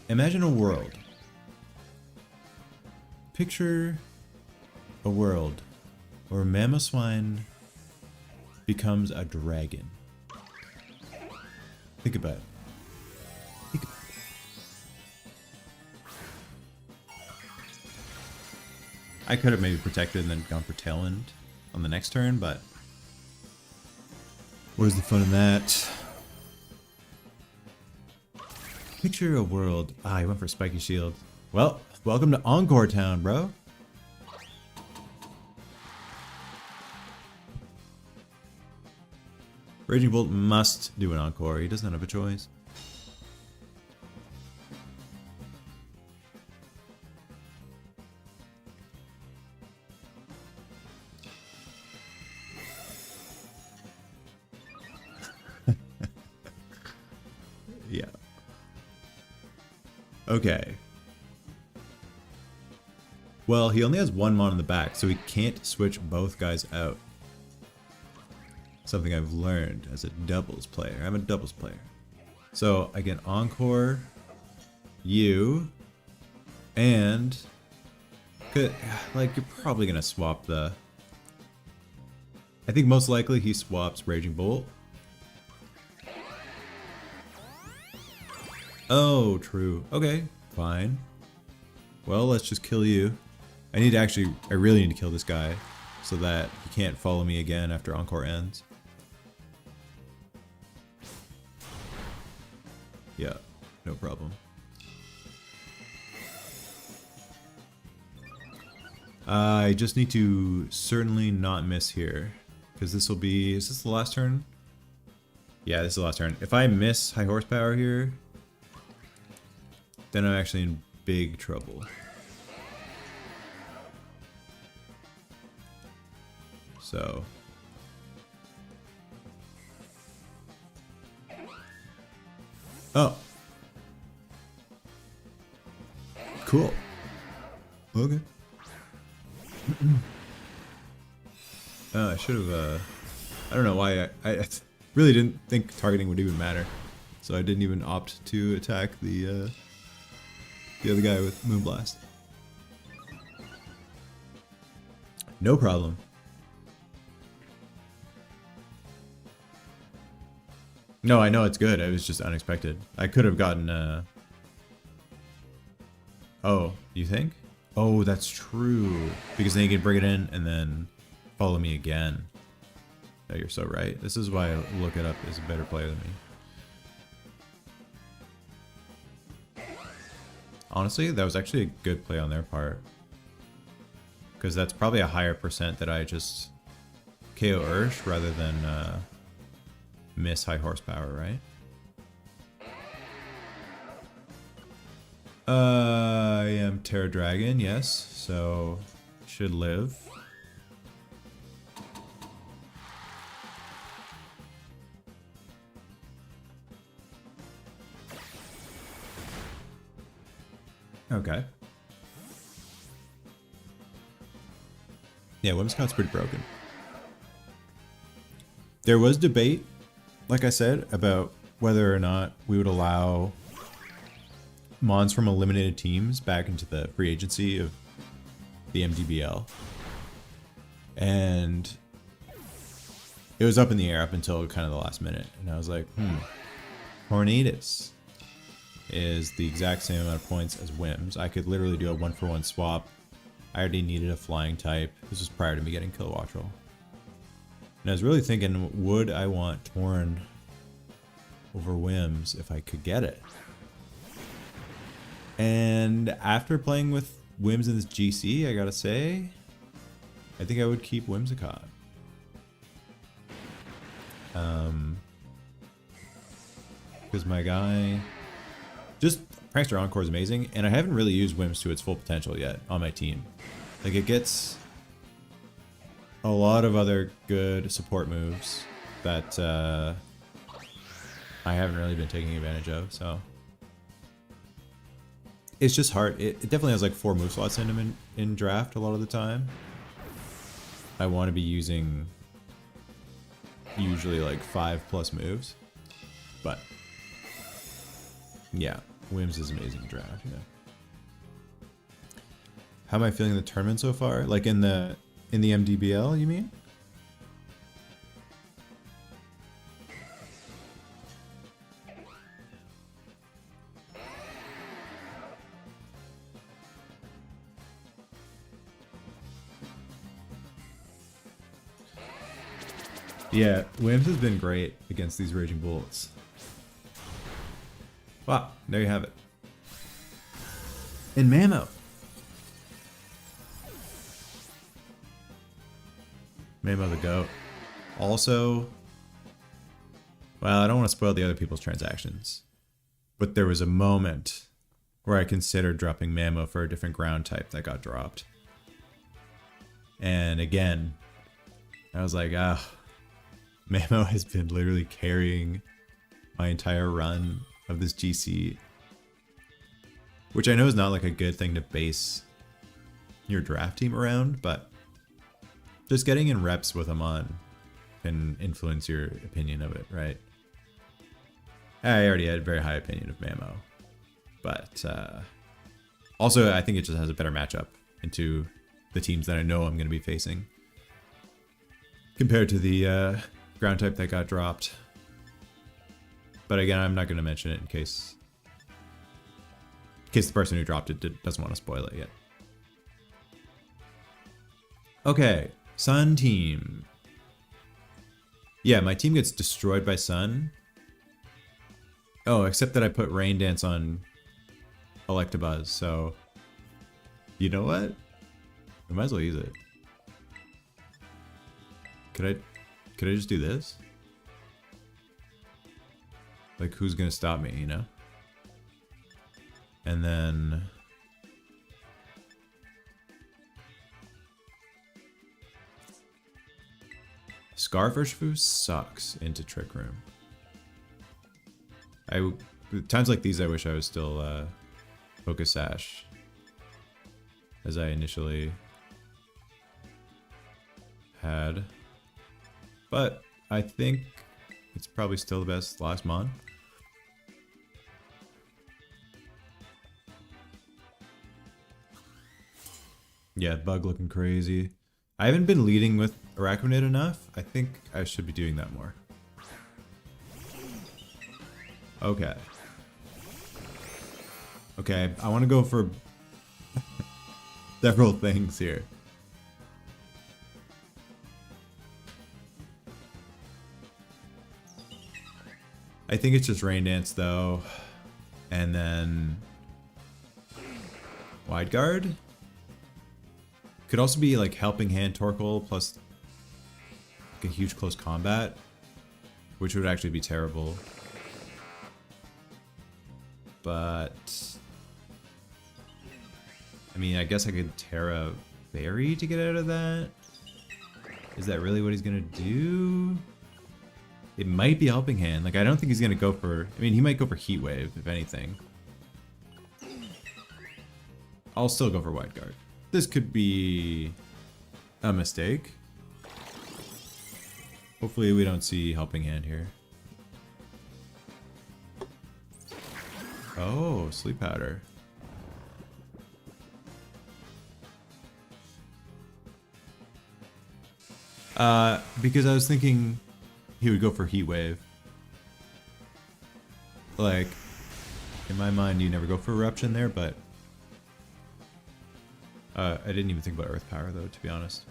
Imagine a world. Picture a world where Mamoswine becomes a dragon. Think about it. Think about it. I could have maybe protected and then gone for Tailwind on the next turn, but where's the fun in that? Picture a world. Ah, he went for Spiky Shield. Well, welcome to Encore Town, bro. Raging Bolt must do an Encore. He doesn't have a choice. Yeah. Okay. Well, he only has one Mon in the back, so he can't switch both guys out. Something I've learned as a doubles player. I'm a doubles player. So I get Encore, you, and like, you're probably gonna swap the... I think most likely he swaps Raging Bolt. Oh, true. Okay, fine. Well, let's just kill you. I really need to kill this guy so that he can't follow me again after Encore ends. Yeah, no problem. I just need to certainly not miss here, because this will be... Is this the last turn? Yeah, this is the last turn. If I miss high horsepower here, then I'm actually in big trouble. So... Oh. Cool. Okay. I should have, I don't know why I really didn't think targeting would even matter. So I didn't even opt to attack the other guy with Moonblast. No problem. No, I know it's good. It was just unexpected. I could have gotten, oh, you think? Oh, that's true. Because then you can bring it in and then follow me again. Yeah, you're so right. This is why Look It Up is a better player than me. Honestly, that was actually a good play on their part. Because that's probably a higher percent that I just KO Ursh rather than miss high horsepower, right? I am Terra Dragon, yes, so should live. Okay. Yeah, Whimsicott's pretty broken. There was debate, like I said, about whether or not we would allow mons from eliminated teams back into the free agency of the MDBL. And it was up in the air up until kind of the last minute. And I was like, Hornatus is the exact same amount of points as Whims. I could literally do a 1-for-1 swap. I already needed a flying type. This was prior to me getting Kilowattrel. And I was really thinking, would I want Torn over Whims if I could get it? And after playing with Whims in this GC, I gotta say, I think I would keep Whimsicott. Because my guy, just Prankster Encore is amazing, and I haven't really used Whims to its full potential yet on my team. Like, it gets a lot of other good support moves that I haven't really been taking advantage of, so it's just hard. It definitely has like 4 move slots in him in draft a lot of the time. I want to be using usually like 5+ moves, but yeah, Whims is amazing in draft. Yeah. How am I feeling in the tournament so far? Like in the MDBL, you mean? Yeah, Whims has been great against these Raging Bullets. Wow, there you have it. And Mamo. Mamo the GOAT. Also, well, I don't want to spoil the other people's transactions, but there was a moment where I considered dropping Mamo for a different ground type that got dropped. And again, I was like, Mamo has been literally carrying my entire run of this GC, which I know is not like a good thing to base your draft team around, but just getting in reps with him on can influence your opinion of it, right? I already had a very high opinion of Mamo, but also I think it just has a better matchup into the teams that I know I'm going to be facing compared to the ground type that got dropped. But again, I'm not going to mention it in case the person who dropped it doesn't want to spoil it yet. Okay, Sun team. Yeah, my team gets destroyed by Sun. Oh, except that I put Rain Dance on Electabuzz, so you know what? I might as well use it. Could I just do this? Like, who's gonna stop me, you know? And then Scarf Urshifu sucks into Trick Room. I Times like these, I wish I was still Focus Sash, as I initially had. But I think it's probably still the best last mon. Yeah, bug looking crazy. I haven't been leading with Araquanid enough. I think I should be doing that more. Okay. Okay, I want to go for several things here. I think it's just Rain Dance though. And then Wide Guard. Could also be like Helping Hand Torkoal plus like a huge close combat, which would actually be terrible. But I mean, I guess I could Terra Fairy to get out of that. Is that really what he's gonna do? It might be Helping Hand. Like, I don't think he's gonna go for... I mean, he might go for Heat Wave, if anything. I'll still go for Wide Guard. This could be a mistake. Hopefully we don't see Helping Hand here. Oh, Sleep Powder. Because I was thinking he would go for Heat Wave. Like, in my mind, you never go for Eruption there, but I didn't even think about Earth Power, though, to be honest.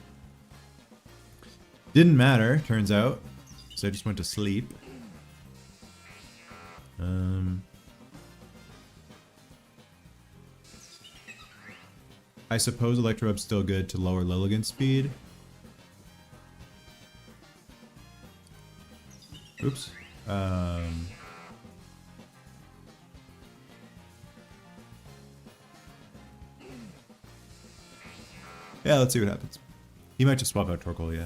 Didn't matter, turns out, so I just went to sleep. I suppose Electroweb's still good to lower Lilligant's speed. Oops. Yeah, let's see what happens. He might just swap out Torkoal, yeah.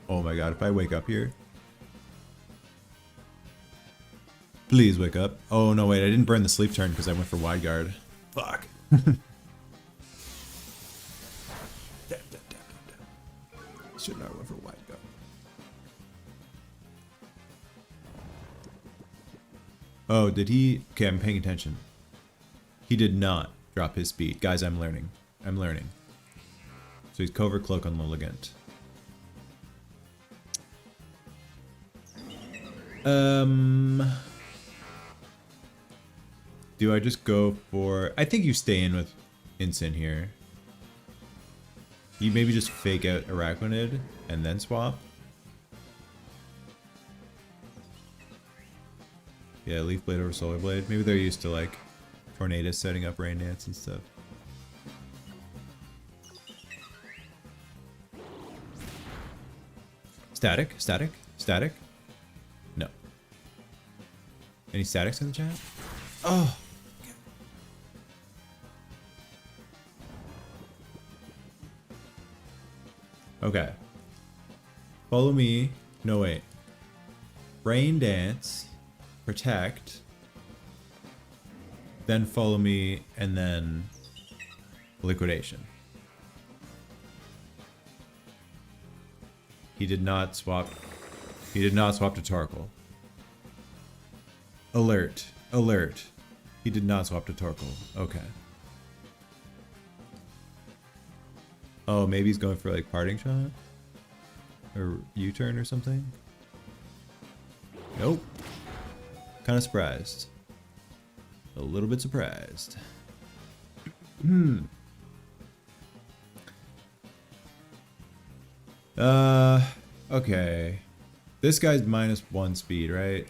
Oh my god, if I wake up here. Please wake up. Oh no, wait, I didn't burn the sleep turn because I went for Wide Guard. Fuck. Should not went for Wide Guard. Oh, did he? Okay, I'm paying attention. He did not drop his speed. Guys, I'm learning. I'm learning. So he's Covert Cloak on Lilligant. Do I just go for... I think you stay in with Incin here. You maybe just fake out Araquanid and then swap. Yeah, Leaf Blade over Solar Blade. Maybe they're used to like Tornadus setting up Rain Dance and stuff. Static? Static? Static? No. Any statics in the chat? Oh! Okay. Follow me. No, wait. Rain Dance. Protect. Then follow me, and then Liquidation. He did not swap. He did not swap to Torkoal. Alert. Alert. He did not swap to Torkoal. Okay. Oh, maybe he's going for like Parting Shot? Or U-turn or something? Nope. Kind of surprised. A little bit surprised. Okay. This guy's -1 speed, right?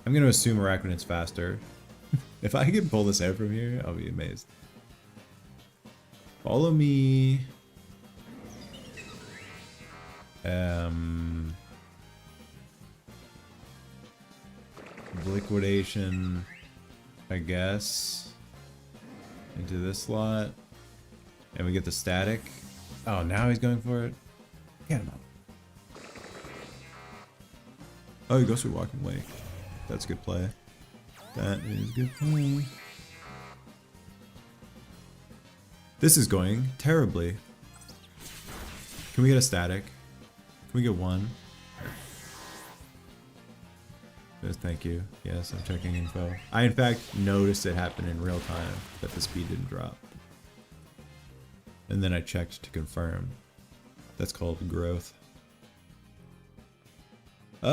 I'm gonna assume Araquanid's faster. If I can pull this out from here, I'll be amazed. Follow me. Liquidation, I guess, into this slot, and we get the static. Oh, now he's going for it. Get him up. Oh, he goes for Walking Wake. That's a good play. That is a good play. This is going terribly. Can we get a static? Can we get one? Yes, thank you. Yes, I'm checking info. I, in fact, noticed it happen in real time, that the speed didn't drop. And then I checked to confirm. That's called growth. I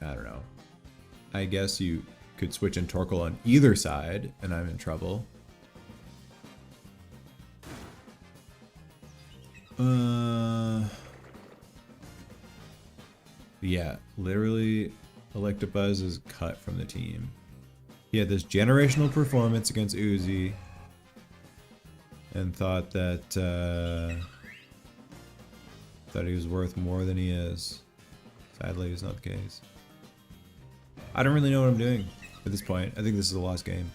don't know. I guess you could switch in Torkoal on either side, and I'm in trouble. Yeah, literally, Electabuzz is cut from the team. He had this generational performance against Uzi, and thought that he was worth more than he is. Sadly, it's not the case. I don't really know what I'm doing at this point. I think this is a lost game.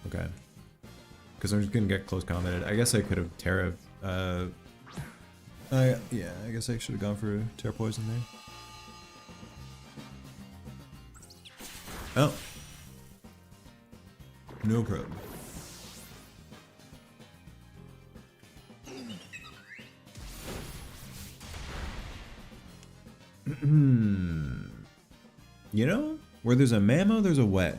Okay. Because I'm just gonna get close combated. I guess I could have Terra. Yeah, I guess I should have gone for Terra Poison there. Oh. No problem. You know, where there's a Mamo, there's a way.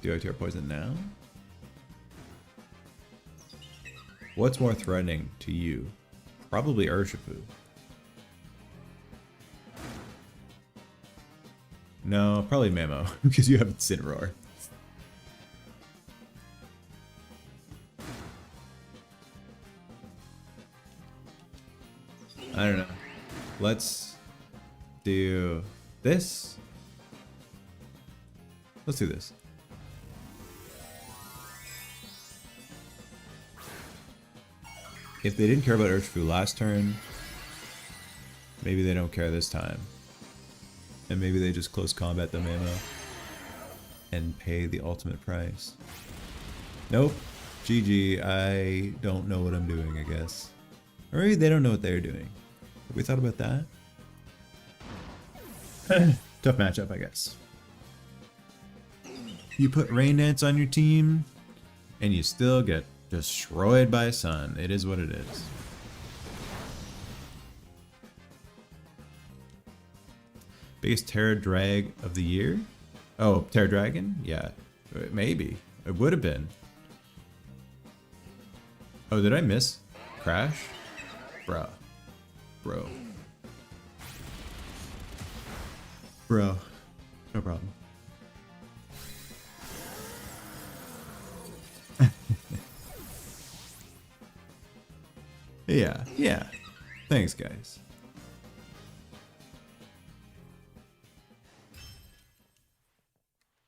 Do I Terra Poison now? What's more threatening to you? Probably Urshifu. No, probably Mamo, because you have Incineroar. I don't know. Let's do this. Let's do this. If they didn't care about Urshifu last turn, maybe they don't care this time. And maybe they just close combat the Mamo and pay the ultimate price. Nope. GG. I don't know what I'm doing, I guess. Or maybe they don't know what they're doing. Have we thought about that? Tough matchup, I guess. You put Rain Dance on your team, and you still get destroyed by Sun. It is what it is. Biggest Terra Drag of the year? Oh, Terra Dragon? Yeah, maybe. It would have been. Oh, did I miss Crash? Bruh. Bro. Bro. No problem. Yeah. Thanks, guys.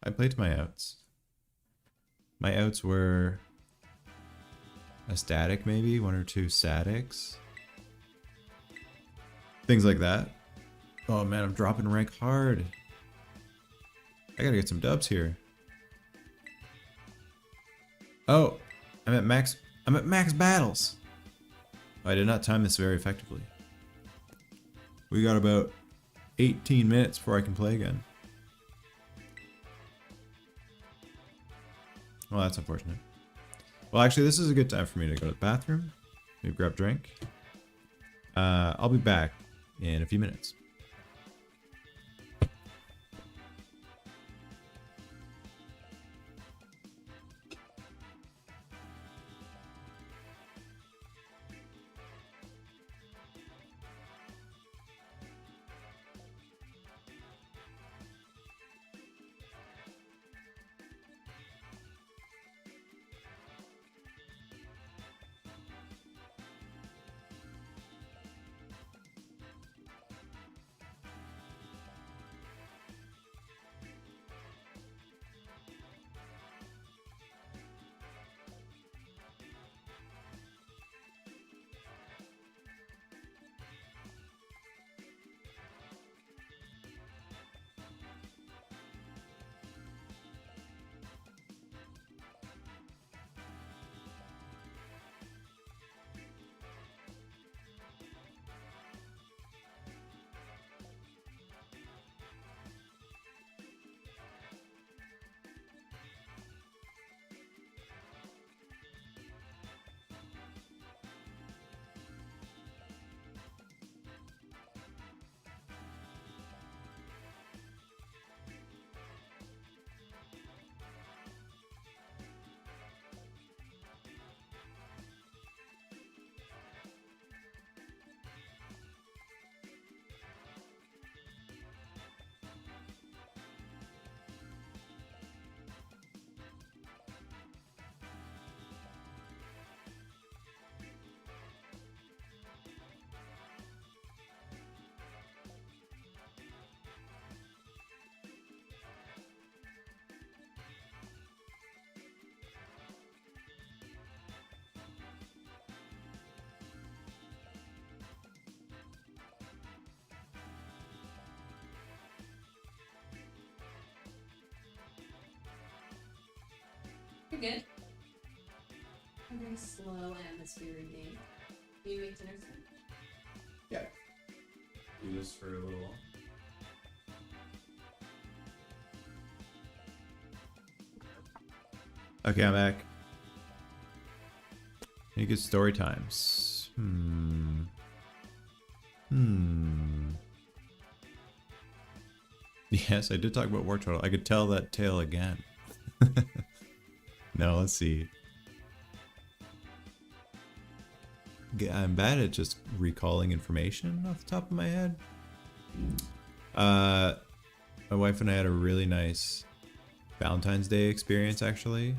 I played to my outs. My outs were a static, maybe, one or two statics. Things like that. Oh man, I'm dropping rank hard. I gotta get some dubs here. Oh, I'm at max battles. I did not time this very effectively. We got about 18 minutes before I can play again. Well, that's unfortunate. Well, actually, this is a good time for me to go to the bathroom. Maybe grab a drink. I'll be back in a few minutes. You're good. A very slow atmosphere game. Do you make dinner soon? Yeah. Do this for a little while. Okay, I'm back. Any good story times? Yes, I did talk about War Turtle. I could tell that tale again. No, let's see. I'm bad at just recalling information off the top of my head. My wife and I had a really nice Valentine's Day experience, actually.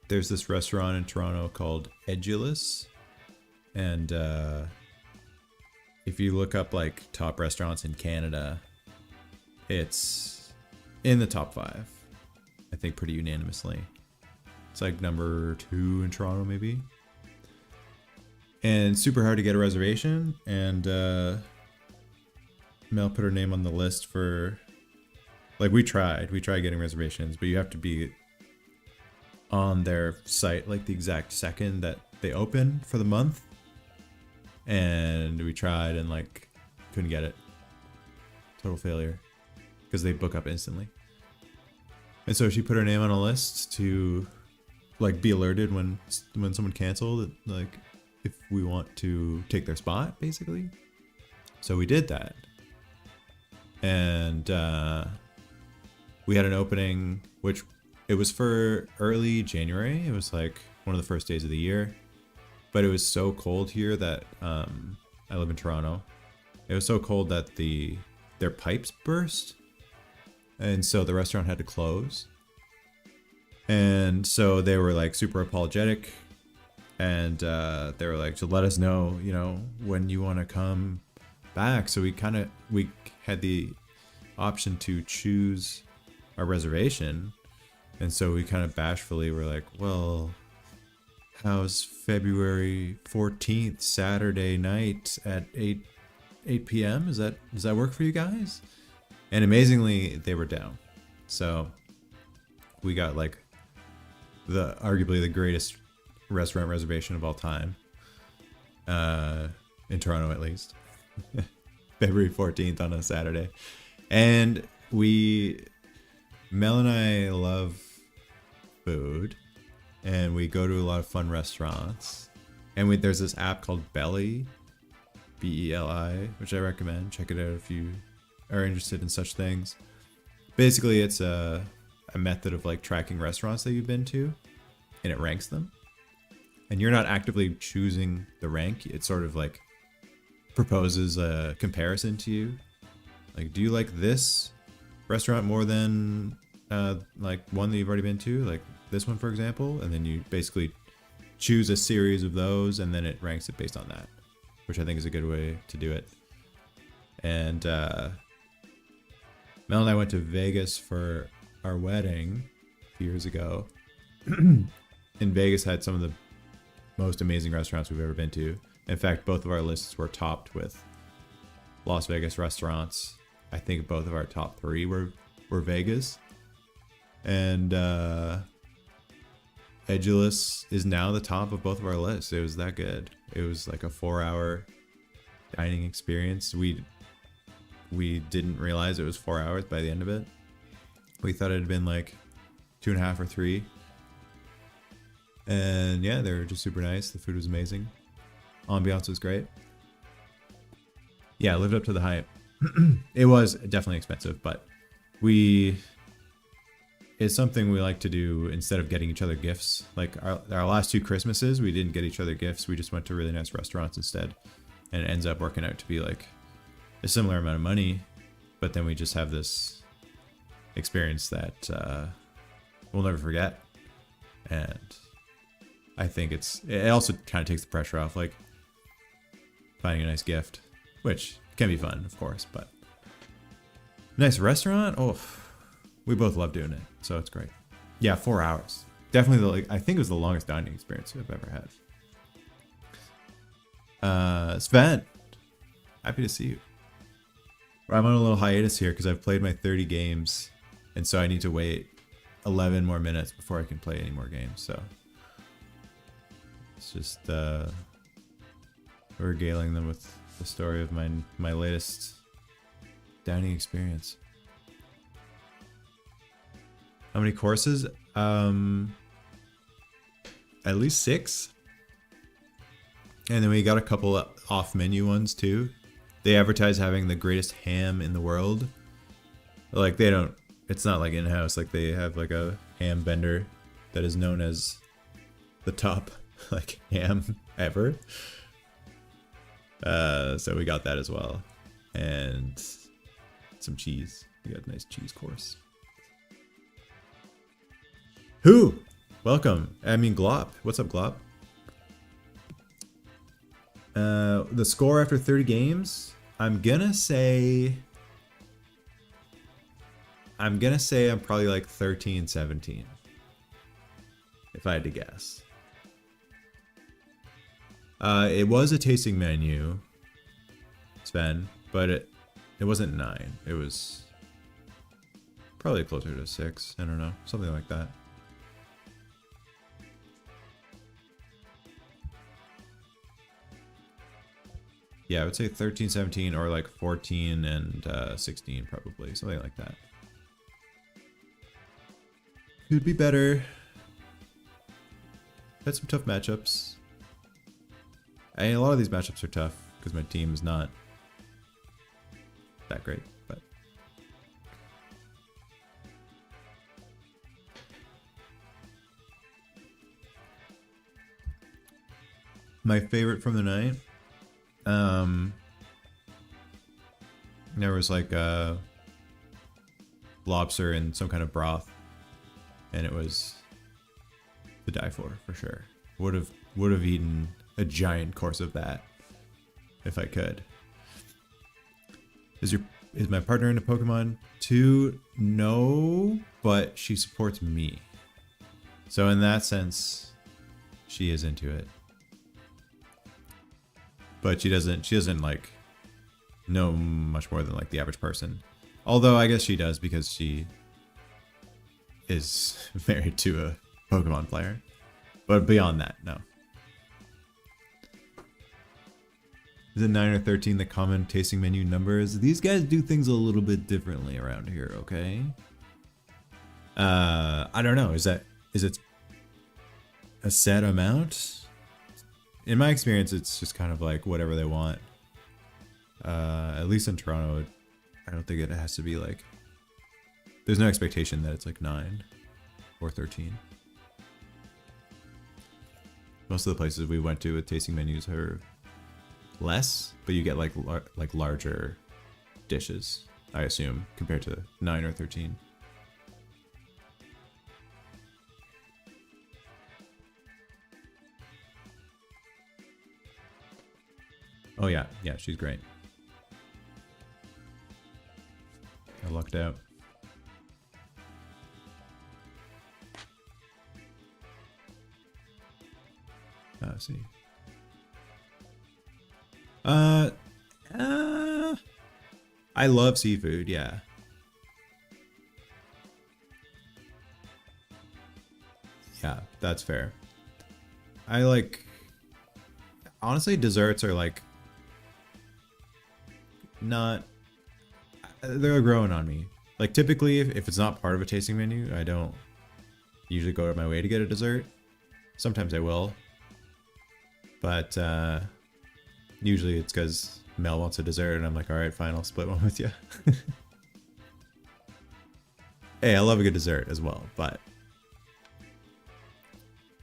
There's this restaurant in Toronto called Edulous, and if you look up like top restaurants in Canada, it's in the top 5, I think, pretty unanimously. It's like number 2 in Toronto, maybe. And super hard to get a reservation, and Mel put her name on the list for, like, we tried getting reservations, but you have to be on their site like the exact second that they open for the month, and we tried and like couldn't get it. Total failure, because they book up instantly. And so she put her name on a list to like be alerted when someone canceled, like if we want to take their spot, basically. So we did that, and we had an opening, which it was for early January. It was like one of the first days of the year, but it was so cold here that I live in Toronto. It was so cold that their pipes burst, and so the restaurant had to close. And so they were like super apologetic, and they were like, to let us know, you know, when you want to come back. So we had the option to choose our reservation. And so we kind of bashfully were like, well, how's February 14th, Saturday night at 8 p.m.? Does that work for you guys? And amazingly, they were down. So we got like arguably the greatest restaurant reservation of all time. In Toronto, at least. February 14th on a Saturday. And Mel and I love food, and we go to a lot of fun restaurants, and there's this app called Belly, Beli, which I recommend. Check it out if you are interested in such things. Basically, it's a method of like tracking restaurants that you've been to, and it ranks them, and you're not actively choosing the rank. It sort of like proposes a comparison to you, like, do you like this restaurant more than like one that you've already been to, like this one, for example? And then you basically choose a series of those, and then it ranks it based on that, which I think is a good way to do it. And Mel and I went to Vegas for our wedding a few years ago. And Vegas had some of the most amazing restaurants we've ever been to. In fact, both of our lists were topped with Las Vegas restaurants. I think both of our top 3 were Vegas. And Edulous is now the top of both of our lists. It was that good. It was like a 4-hour dining experience. We didn't realize it was 4 hours by the end of it. We thought it had been like 2.5 or 3. And yeah, they were just super nice. The food was amazing. Ambiance was great. Yeah, lived up to the hype. It was definitely expensive, but it's something we like to do instead of getting each other gifts. Like our last 2 Christmases, we didn't get each other gifts. We just went to really nice restaurants instead. And it ends up working out to be like a similar amount of money, but then we just have this experience that we'll never forget. And I think it also kind of takes the pressure off, like finding a nice gift, which can be fun, of course, but nice restaurant. Oh, we both love doing it, so it's great. Yeah, 4 hours. Definitely, I think it was the longest dining experience I've ever had. Sven, happy to see you. I'm on a little hiatus here because I've played my 30 games, and so I need to wait 11 more minutes before I can play any more games. So it's just regaling them with the story of my latest dining experience. How many courses? At least 6. And then we got a couple of off-menu ones too. They advertise having the greatest ham in the world. Like they don't, it's not like in-house. Like they have like a ham vendor that is known as the top like ham ever. So we got that as well. And some cheese. We got a nice cheese course. Who? Welcome. I mean Glop. What's up, Glop? The score after 30 games, I'm gonna say I'm probably like 13-17. If I had to guess. It was a tasting menu, Sven, but it wasn't 9. It was probably closer to 6. I don't know, something like that. Yeah, I would say 13, 17, or like 14 and 16 probably, something like that. Could be better. Had some tough matchups. A lot of these matchups are tough because my team is not that great, but my favorite from the night, there was like lobster in some kind of broth, and it was to die for sure. Would have eaten a giant course of that if I could. Is my partner into Pokemon too? No, but she supports me. So in that sense, she is into it. But she doesn't like know much more than like the average person. Although I guess she does because she is married to a Pokemon player. But beyond that, no. Is it 9 or 13 the common tasting menu numbers? These guys do things a little bit differently around here, okay? I don't know. Is it a set amount? In my experience, it's just kind of like whatever they want. At least in Toronto, I don't think it has to be like... There's no expectation that it's like 9 or 13. Most of the places we went to with tasting menus are less, but you get like larger dishes, I assume, compared to 9 or 13. Oh yeah, she's great. I lucked out. Oh, see. I love seafood, yeah. Yeah, that's fair. I like... Honestly, desserts are like... Not... They're growing on me. Like, typically, if it's not part of a tasting menu, I don't usually go out of my way to get a dessert. Sometimes I will. But, usually it's because Mel wants a dessert, and I'm like, alright, fine, I'll split one with you. Hey, I love a good dessert as well, but...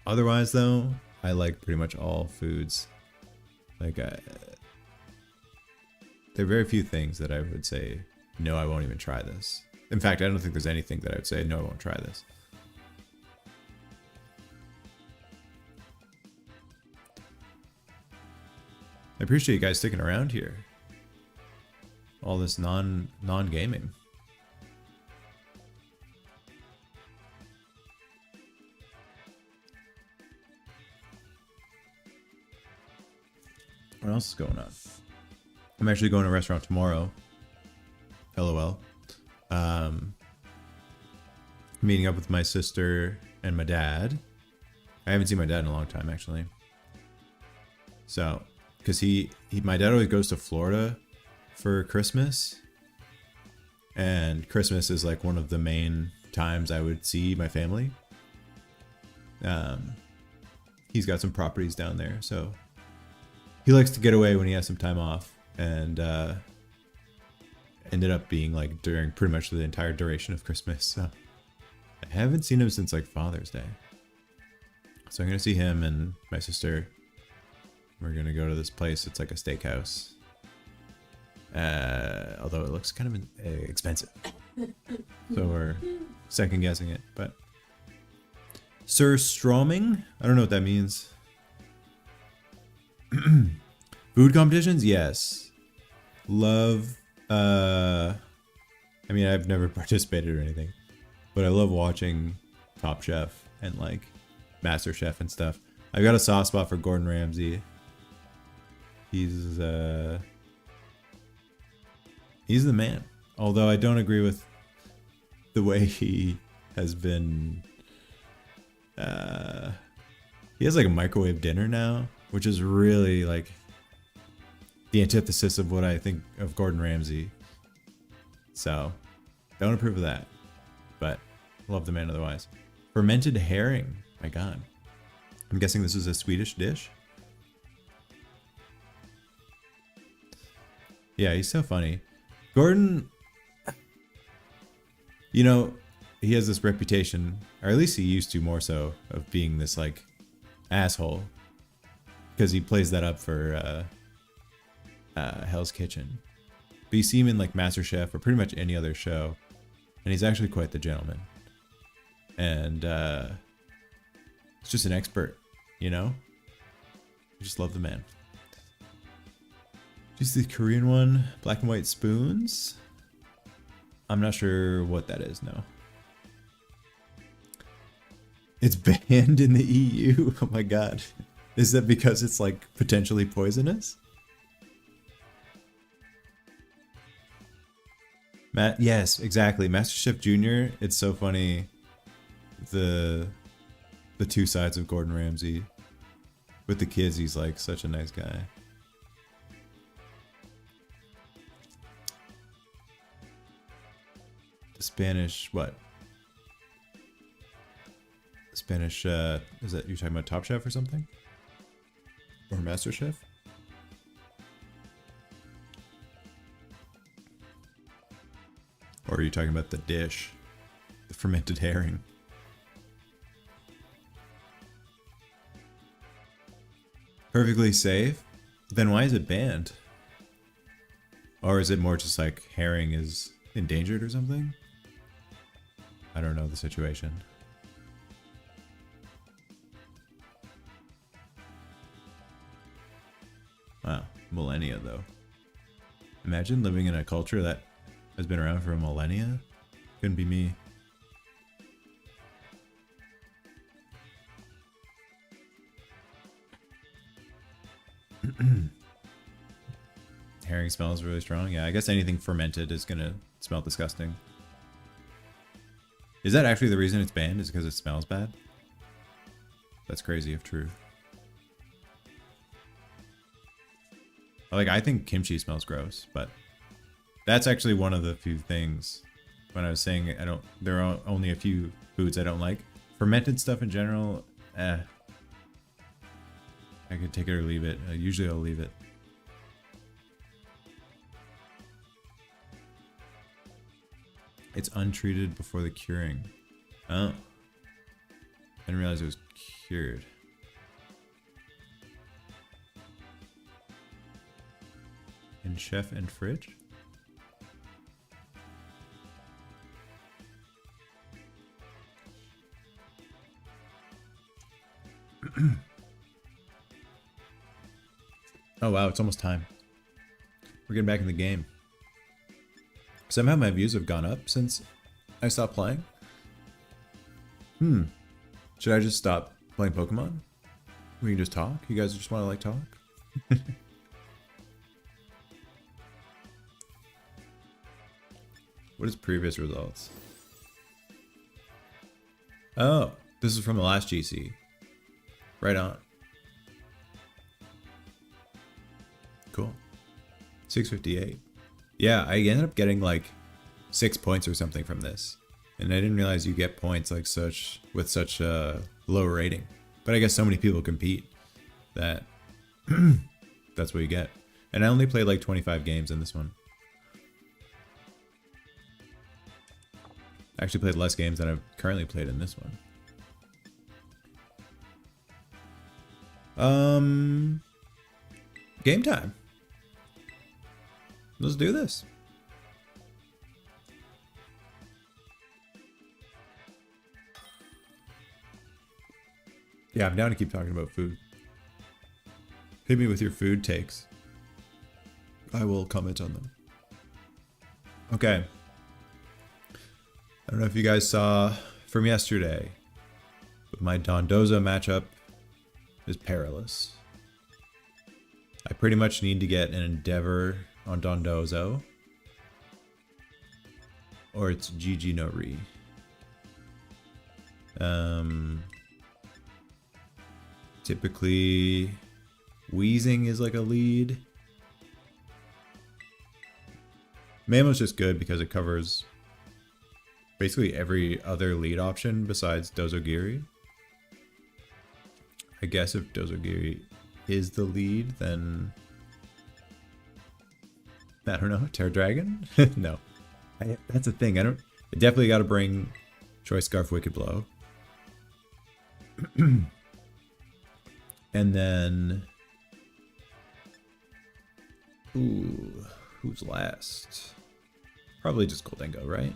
Otherwise, though, I like pretty much all foods. Like, there are very few things that I would say, no, I won't even try this. In fact, I don't think there's anything that I would say, no, I won't try this. I appreciate you guys sticking around here. All this non-gaming. What else is going on? I'm actually going to a restaurant tomorrow. LOL. meeting up with my sister and my dad. I haven't seen my dad in a long time, actually. So, because my dad always goes to Florida for Christmas. And Christmas is like one of the main times I would see my family. He's got some properties down there, so he likes to get away when he has some time off, and ended up being like during pretty much the entire duration of Christmas. So I haven't seen him since like Father's Day. So I'm gonna see him and my sister. We're gonna go to this place. It's like a steakhouse. Although it looks kind of expensive. So we're second guessing it, but Sir Stroming? I don't know what that means. Food competitions? Yes. Love, I mean, I've never participated or anything, but I love watching Top Chef and like Master Chef and stuff. I've got a soft spot for Gordon Ramsay. He's the man. Although I don't agree with the way he has been. He has like a microwave dinner now, which is really like the antithesis of what I think of Gordon Ramsay. So, don't approve of that, but love the man otherwise. Fermented herring. My God. I'm guessing this is a Swedish dish. Yeah, he's so funny. Gordon, you know, he has this reputation, or at least he used to more so, of being this like asshole, because he plays that up for Hell's Kitchen. But you see him in like MasterChef or pretty much any other show, and he's actually quite the gentleman. And he's just an expert, you know? I just love the man. Just the Korean one, black and white spoons. I'm not sure what that is, no. It's banned in the EU. Oh my God. Is that because it's like potentially poisonous? Yes, exactly. MasterChef Junior. It's so funny. The two sides of Gordon Ramsay. With the kids, he's like such a nice guy. The Spanish, what? Spanish, is that, you're talking about Top Chef or something? Or Master Chef? Or are you talking about the dish? The fermented herring? Perfectly safe? Then why is it banned? Or is it more just like herring is endangered or something? I don't know the situation. Wow, millennia though. Imagine living in a culture that has been around for a millennia. Couldn't be me. Herring smells really strong. Yeah, I guess anything fermented is gonna smell disgusting. Is that actually the reason it's banned? Is because it smells bad? That's crazy if true. Like, I think kimchi smells gross, but that's actually one of the few things when I was saying there are only a few foods I don't like. Fermented stuff in general, I could take it or leave it. Usually I'll leave it. It's untreated before the curing. Oh. I didn't realize it was cured. In chef and fridge? Oh wow, it's almost time. We're getting back in the game. Somehow my views have gone up since I stopped playing. Should I just stop playing Pokemon? We can just talk? You guys just want to like talk? What is previous results? Oh, this is from the last GC. Right on. Cool. 658. Yeah, I ended up getting like 6 points or something from this. And I didn't realize you get points like such with such a low rating. But I guess so many people compete that that's what you get. And I only played like 25 games in this one. I actually played less games than I've currently played in this one. Game time. Let's do this. Yeah, I'm down to keep talking about food. Hit me with your food takes. I will comment on them. Okay. I don't know if you guys saw from yesterday, but my Dondozo matchup is perilous. I pretty much need to get an Endeavor on Dondozo, or it's GG no Re. Typically, Wheezing is like a lead. Mamo's just good because it covers basically every other lead option besides Dozogiri. I guess if Dozogiri is the lead, then I don't know, Terra Dragon? No. That's the thing. I definitely got to bring Choice Scarf Wicked Blow. And then ooh, who's last? Probably just Goldengo, right?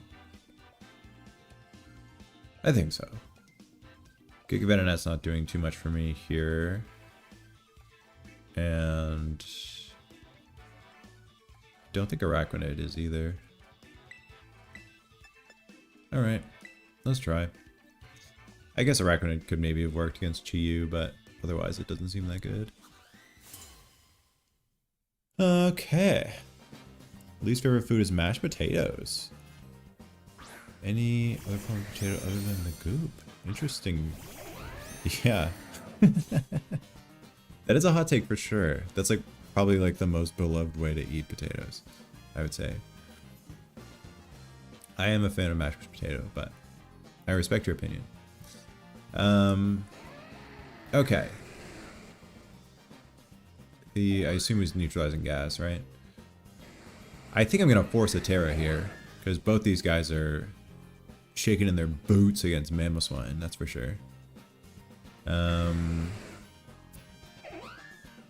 I think so. Giga Venonat's not doing too much for me here. And don't think Araquanid is either. Alright, let's try. I guess Araquanid could maybe have worked against Chi-Yu, but otherwise it doesn't seem that good. Okay. Least favorite food is mashed potatoes. Any other form of potato other than the goop? Interesting. Yeah. That is a hot take for sure. That's like probably like the most beloved way to eat potatoes, I would say. I am a fan of mashed potato, but I respect your opinion. Okay. I assume he's neutralizing gas, right? I think I'm gonna force a Terra here, because both these guys are shaking in their boots against Mamoswine, that's for sure.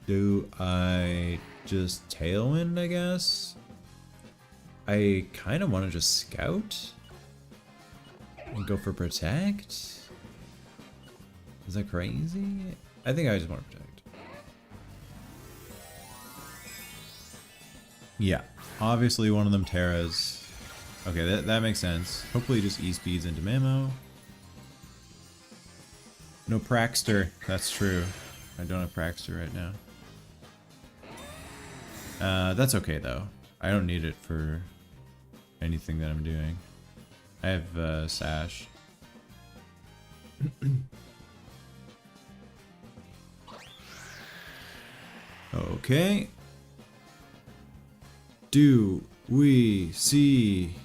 Do I just Tailwind, I guess? I kind of want to just Scout and go for Protect. Is that crazy? I think I just want to Protect. Yeah, obviously one of them Terras. Okay, that makes sense. Hopefully just E-speeds into Mamo. No Praxter, that's true. I don't have Praxter right now. That's okay though. I don't need it for anything that I'm doing. I have Sash. Okay. Do we see...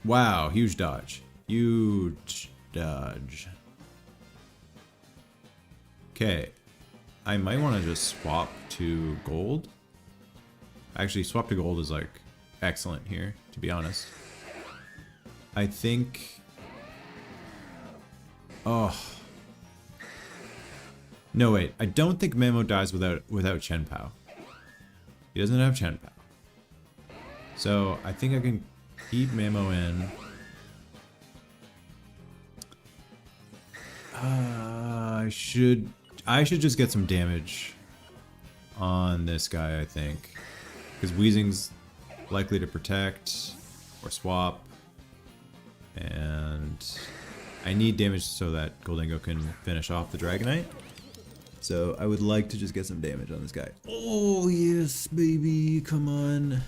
Wow, huge dodge. Huge dodge. Okay. I might want to just swap to gold. Actually, swap to gold is like excellent here, to be honest. I think... Oh. No, wait. I don't think Mamo dies without Chen Pao. He doesn't have Chen Pao. So I think I can keep Mamo in. I should just get some damage on this guy, I think. Because Weezing's likely to protect or swap. And I need damage so that Goldengo can finish off the Dragonite. So I would like to just get some damage on this guy. Oh yes, baby, come on.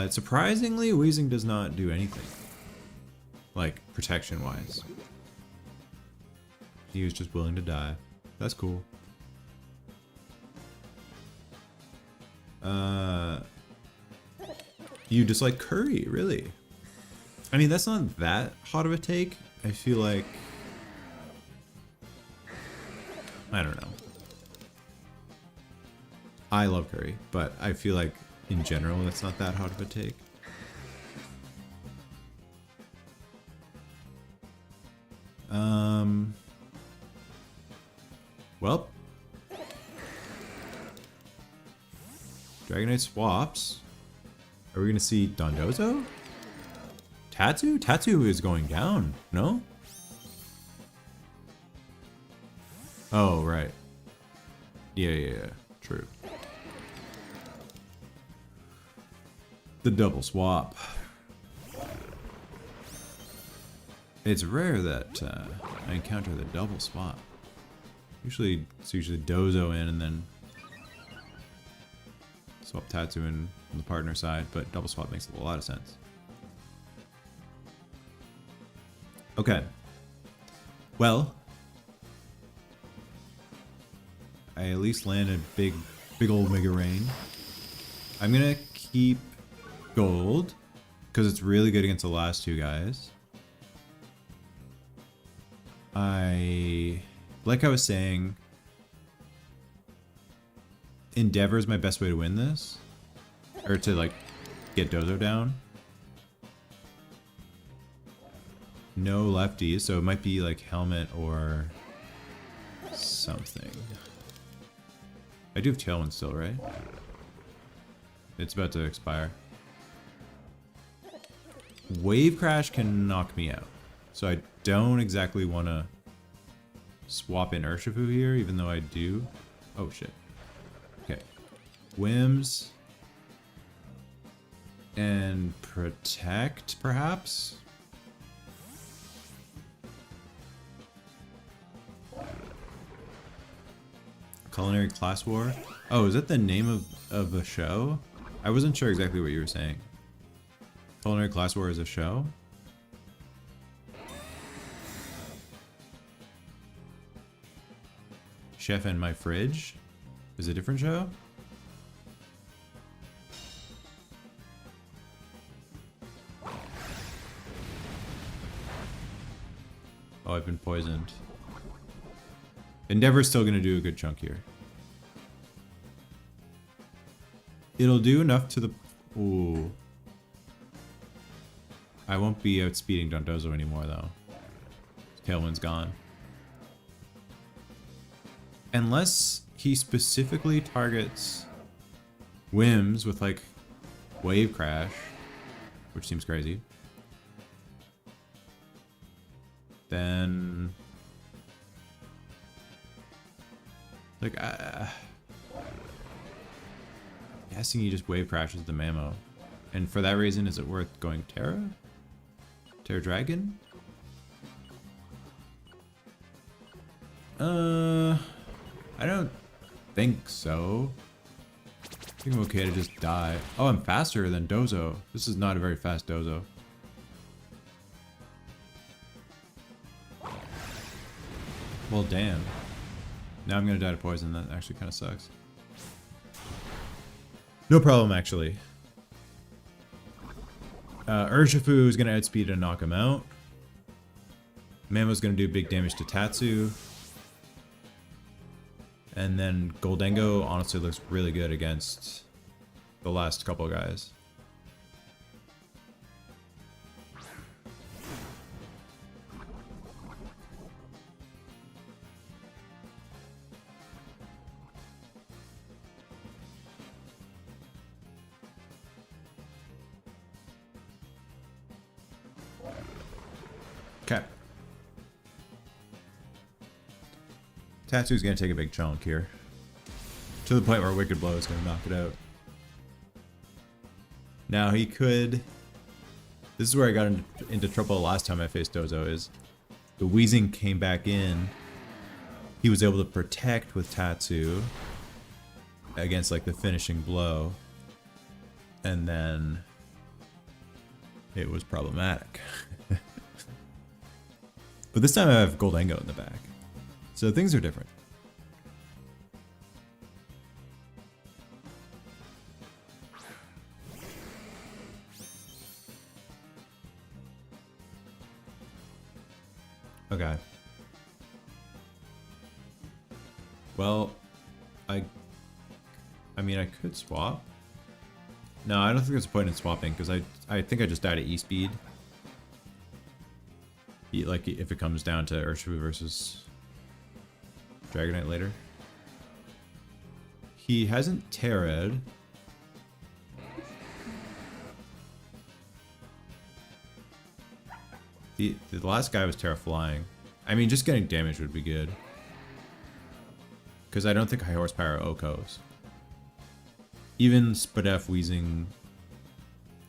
Surprisingly, Weezing does not do anything. like protection wise. He was just willing to die. That's cool. You dislike curry, really? I mean, that's not that hot of a take. I feel like, I don't know. I love curry, but I feel like in general that's not that hot of a take. Well, Dragonite swaps. Are we gonna see Dondozo? Tatsu? Tatsu is going down, no? Oh, right. Yeah, true. The double swap. It's rare that I encounter the double swap. Usually, it's usually Dozo in and then swap Tatsu in on the partner side, but double swap makes a lot of sense. Okay. Well, I at least landed big old Mega Rain. I'm gonna keep gold because it's really good against the last two guys. Like I was saying, Endeavor is my best way to win this, or to like get Dozo down. No lefties, so it might be like Helmet or something. I do have Tailwind still, right? It's about to expire. Wave Crash can knock me out, so I don't exactly want to swap in Urshifu here, even though I do. Oh shit. Okay. Whims. And Protect, perhaps? Culinary Class War? Oh, is that the name of a show? I wasn't sure exactly what you were saying. Culinary Class War is a show? Chef and My Fridge is a different show? Oh, I've been poisoned. Endeavor's still gonna do a good chunk here. It'll do enough to the... Ooh. I won't be outspeeding Dondozo anymore, though. Tailwind's gone. Unless he specifically targets Whims with, like, Wave Crash, which seems crazy. Then... Like, guessing he just Wave Crashes the Mamo. And for that reason, is it worth going Terra? Terra Dragon? I don't think so. I think I'm okay to just die. Oh, I'm faster than Dozo. This is not a very fast Dozo. Well, damn. Now I'm gonna die to poison. That actually kind of sucks. No problem, actually. Urshifu is gonna outspeed and knock him out. Mamo's gonna do big damage to Tatsu. And then Goldengo honestly looks really good against the last couple guys. Okay. Tatsu's gonna take a big chunk here. To the point where Wicked Blow is gonna knock it out. Now he could... This is where I got into trouble last time I faced Dozo, is the Wheezing came back in. He was able to protect with Tatsu against like the finishing blow. And then it was problematic. But this time I have Goldango in the back. So things are different. Okay. Well, I mean, I could swap. No, I don't think there's a point in swapping because I think I just died at E-Speed. Like if it comes down to Urshifu versus Dragonite later. He hasn't Terra'd. The last guy was Terra Flying. I mean, just getting damage would be good. Because I don't think high horsepower Okos. Even Spadef Weezing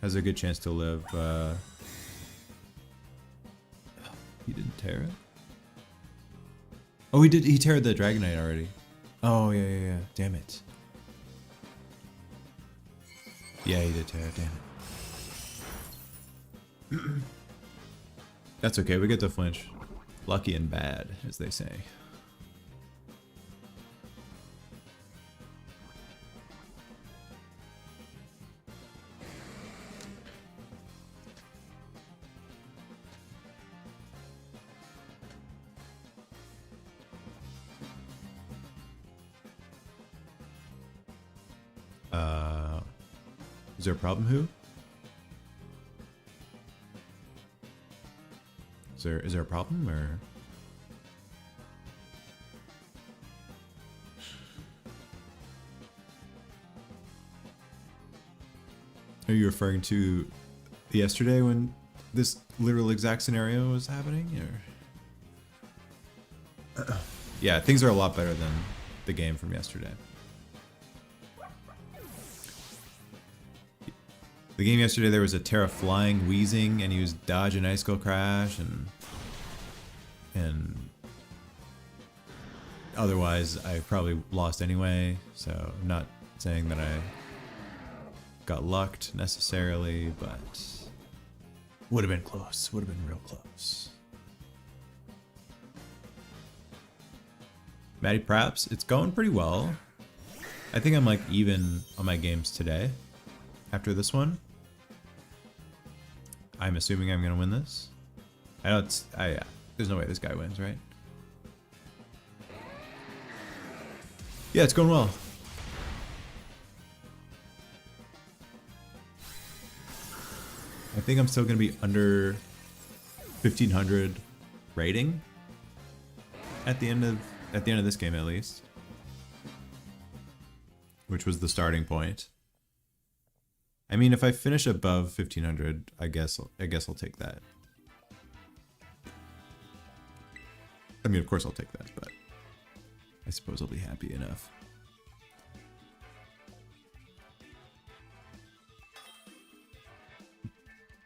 has a good chance to live. He didn't tear it? Oh, he did. He teared the Dragonite already. Oh, yeah. Damn it. Yeah, he did tear it. Damn it. That's okay. We get to flinch. Lucky and bad, as they say. Is there a problem, who? Is there a problem, or? Are you referring to yesterday when this literal exact scenario was happening, or? Yeah, things are a lot better than the game from yesterday. The game yesterday, there was a Terra Flying Weezing, and he was dodging Ice Skull Crash, and otherwise I probably lost anyway. So I'm not saying that I got lucked necessarily, but would have been close. Would have been real close. Matty Praps, it's going pretty well. I think I'm like even on my games today. After this one. I'm assuming I'm gonna win this. I know it's there's no way this guy wins, right? Yeah, it's going well. I think I'm still gonna be under 1500 rating at the end of this game at least. Which was the starting point. I mean, if I finish above 1500, I guess I'll take that. I mean, of course I'll take that, but I suppose I'll be happy enough.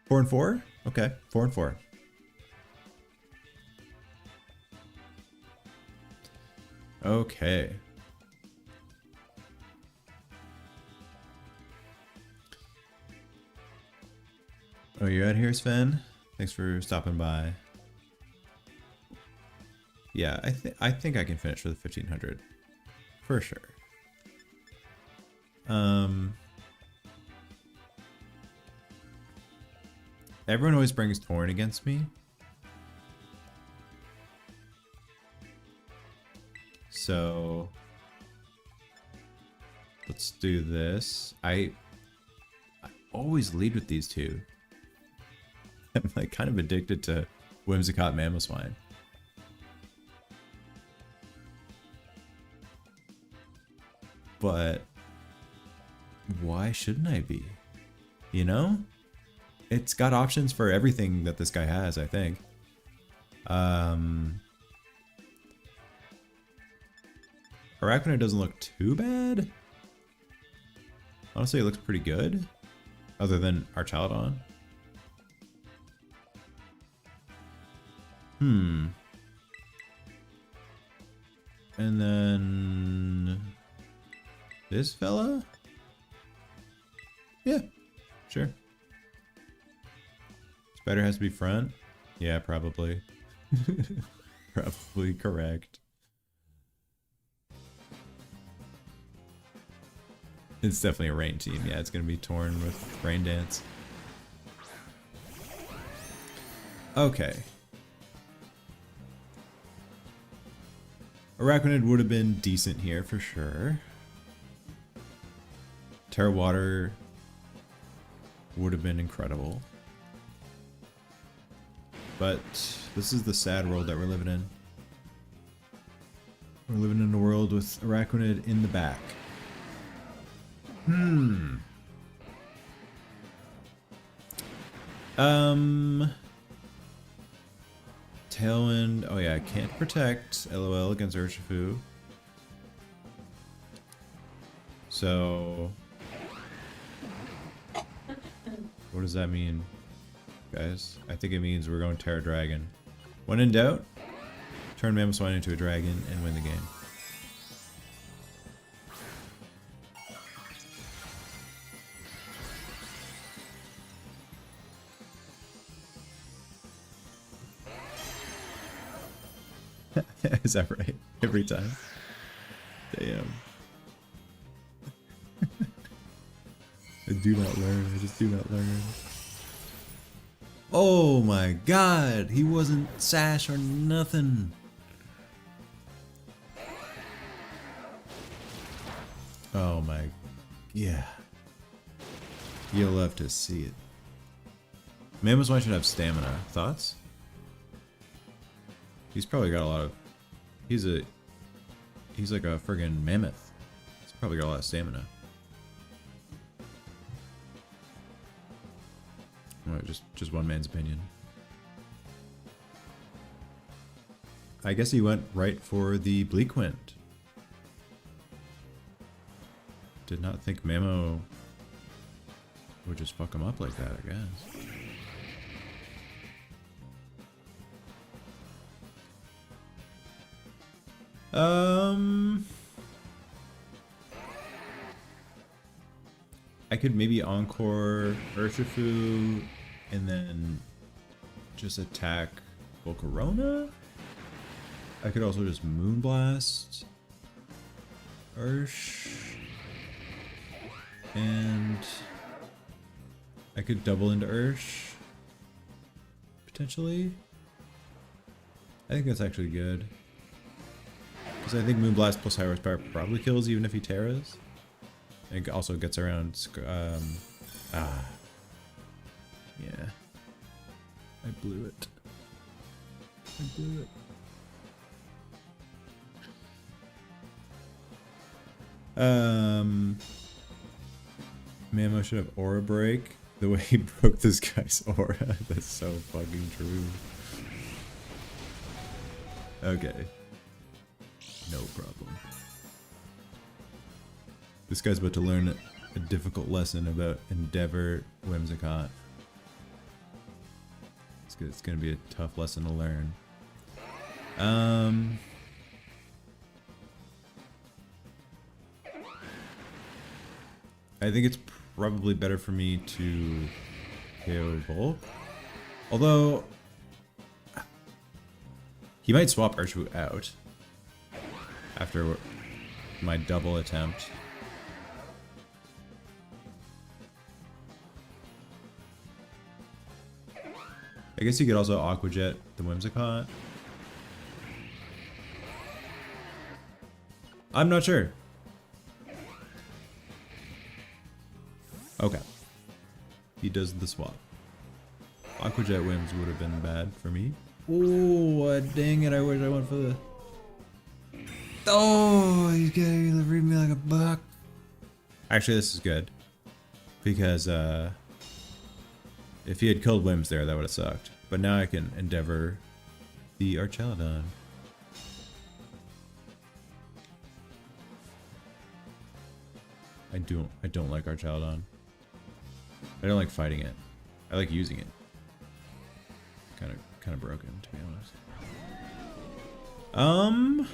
Four and 4? Okay, 4 and 4. Okay. Oh, you're out here, Sven? Thanks for stopping by. Yeah, I think I can finish for the 1500. For sure. Everyone always brings Torn against me. So let's do this. I always lead with these two. I'm like kind of addicted to Whimsicott Mamoswine. But why shouldn't I be? You know? It's got options for everything that this guy has, I think. Arachnoid doesn't look too bad. Honestly, it looks pretty good. Other than Archaludon. And then this fella? Yeah, sure. Spider has to be front? Yeah, probably. Probably correct. It's definitely a rain team. Yeah, it's going to be torn with Rain Dance. Okay. Arachnid would have been decent here for sure. Terra Water would have been incredible. But this is the sad world that we're living in. We're living in a world with Arachnid in the back. Tailwind. Oh yeah, can't protect. LOL against Urshifu. So what does that mean, guys? I think it means we're going Terra Dragon. When in doubt, turn Mamoswine into a dragon and win the game. Is that right? Every time? Damn. I do not learn. I just do not learn. Oh my god! He wasn't sash or nothing. Oh my... Yeah. You'll love to see it. Mamoswine should have stamina. Thoughts? He's probably got a lot of... He's like a friggin' mammoth. He's probably got a lot of stamina. Alright, just one man's opinion. I guess he went right for the Bleak Wind. Did not think Mamo would just fuck him up like that, I guess. I could maybe Encore Urshifu and then just attack Volcarona. I could also just Moonblast Ursh. And I could double into Ursh. Potentially. I think that's actually good. Because I think Moonblast plus High Horsepower probably kills even if he Terras. It also gets around... yeah. I blew it. I blew it. Mamo should have Aura Break. The way he broke this guy's aura. That's so fucking true. Okay. No problem. This guy's about to learn a difficult lesson about Endeavor Whimsicott. It's gonna be a tough lesson to learn. I think it's probably better for me to KO Volk. Although he might swap Urshifu out after my double attempt. I guess you could also Aqua Jet the Whimsicott. I'm not sure. Okay. He does the swap. Aqua Jet Whims would have been bad for me. Oh, dang it, I wish I went for the... Oh, he's gonna read me like a buck. Actually, this is good. Because, if he had killed Whims there, that would have sucked. But now I can Endeavor the Archelodon. I don't like Archelodon. I don't like fighting it. I like using it. Kind of broken, to be honest.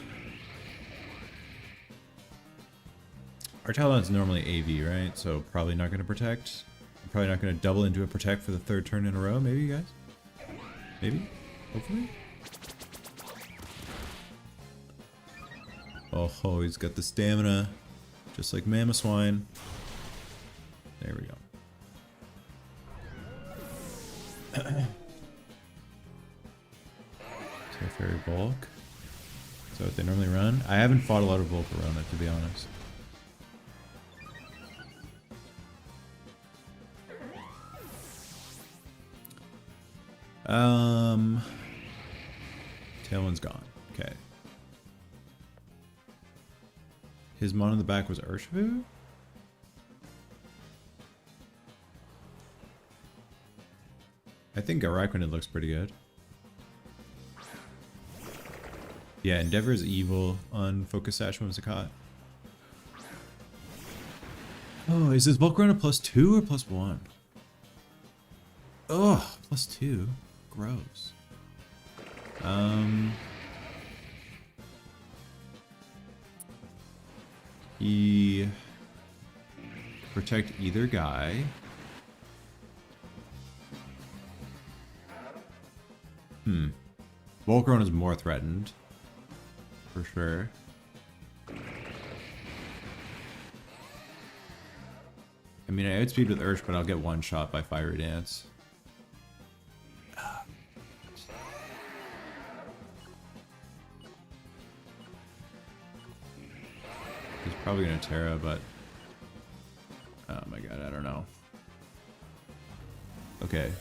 Archelodon's normally AV, right? So probably not going to protect. I'm probably not going to double into a protect for the third turn in a row. Maybe, you guys? Maybe? Hopefully? Oh, he's got the stamina. Just like Mamoswine. There we go. Fairy Bulk. Is that what they normally run? I haven't fought a lot of Volcarona, to be honest. Tailwind's gone. Okay. His mon in the back was Urshifu? I think Araquanid looks pretty good. Yeah, Endeavor is evil on Focus Sash Whimsicott. Oh, is this Volcarona +2 or +1? Oh, +2. Gross. He protect either guy. Volcarona is more threatened. For sure. I mean, I outspeed with Ursh, but I'll get one shot by Fiery Dance. He's probably gonna Terra, but oh my god, I don't know. Okay.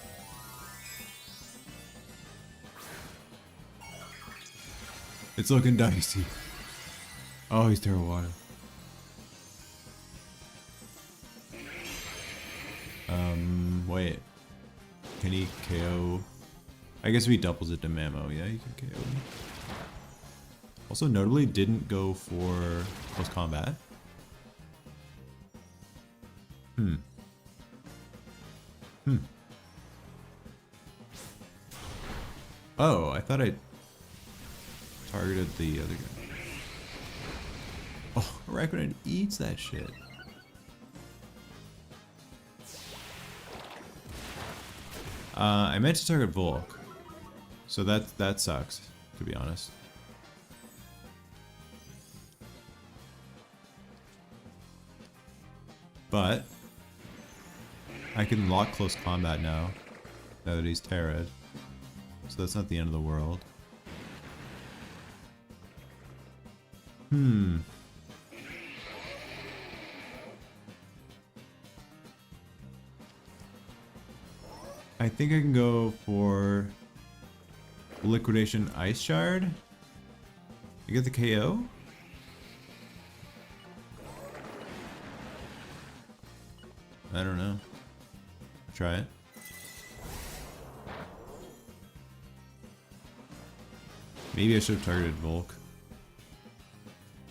It's looking dicey. Oh, he's Terra Water. Wait. Can he KO? I guess if he doubles it to Mamo, yeah, he can KO. Also, notably, didn't go for close combat. Oh, I thought I targeted the other guy. Oh, Araquanid eats that shit. I meant to target Volk, so that sucks, to be honest. But I can lock close combat now that he's Terra'd, so that's not the end of the world. I think I can go for Liquidation Ice Shard. You get the KO? I don't know. Try it. Maybe I should have targeted Volk,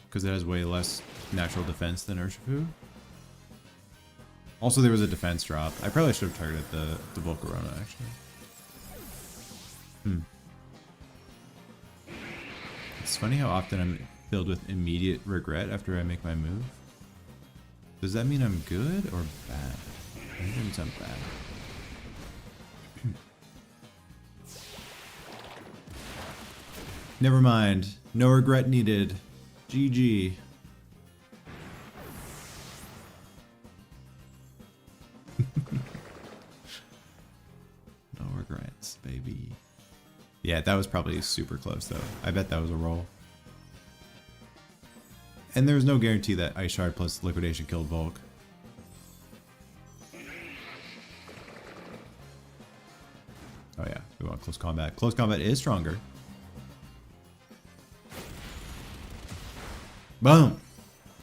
because it has way less natural defense than Urshifu. Also, there was a defense drop. I probably should have targeted the Volcarona, actually. It's funny how often I'm filled with immediate regret after I make my move. Does that mean I'm good or bad? I think it means I'm bad. Never mind. No regret needed. GG. No regrets, baby. Yeah, that was probably super close, though. I bet that was a roll. And there was no guarantee that Ice Shard plus Liquidation killed Volk. Oh yeah, we want close combat. Close combat is stronger. Boom!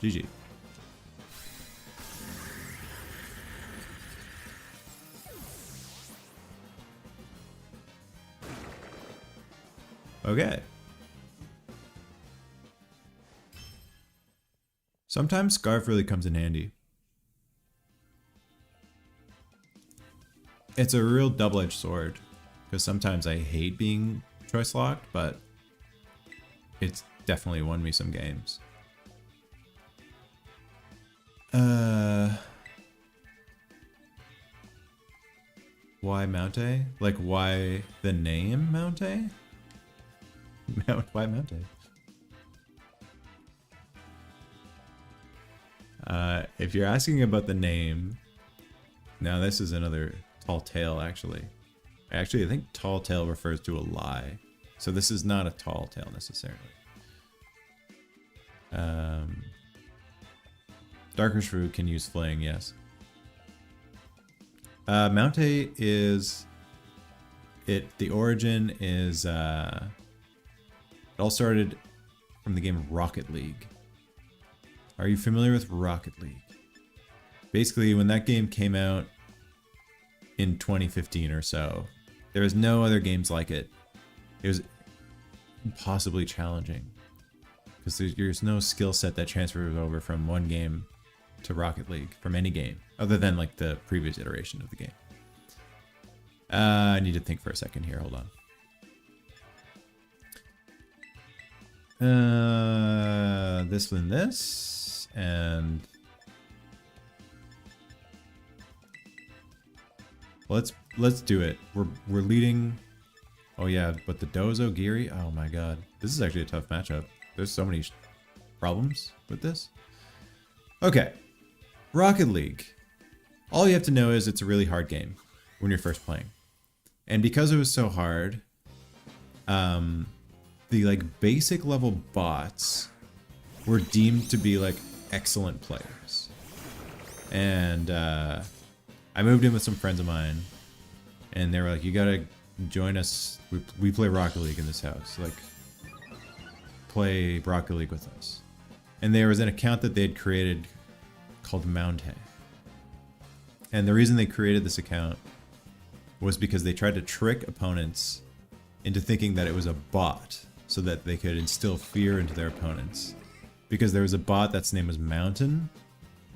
GG. Okay. Sometimes Scarf really comes in handy. It's a real double-edged sword, because sometimes I hate being choice locked, but it's definitely won me some games. Why Mountay? Like, why the name Mountay? Why Mountay? If you're asking about the name, now this is another tall tale, actually. Actually, I think tall tale refers to a lie. So this is not a tall tale necessarily. Darker Shrew can use flaying, yes. Mount-A is... The origin is... it all started from the game Rocket League. Are you familiar with Rocket League? Basically, when that game came out in 2015 or so, there was no other games like it. It was impossibly challenging because there's no skill set that transfers over from one game to Rocket League from any game other than like the previous iteration of the game. I need to think for a second here. Hold on. This and this, and let's do it. We're leading. Oh yeah, but the Dozo Giri. Oh my god, this is actually a tough matchup. There's so many problems with this. Okay, Rocket League. All you have to know is it's a really hard game when you're first playing, and because it was so hard, the like basic level bots were deemed to be like excellent players. And I moved in with some friends of mine, and they were like, you gotta join us. We play Rocket League in this house. Like, play Rocket League with us. And there was an account that they had created called Mount-A. And the reason they created this account was because they tried to trick opponents into thinking that it was a bot so that they could instill fear into their opponents. Because there was a bot that's name was Mountain,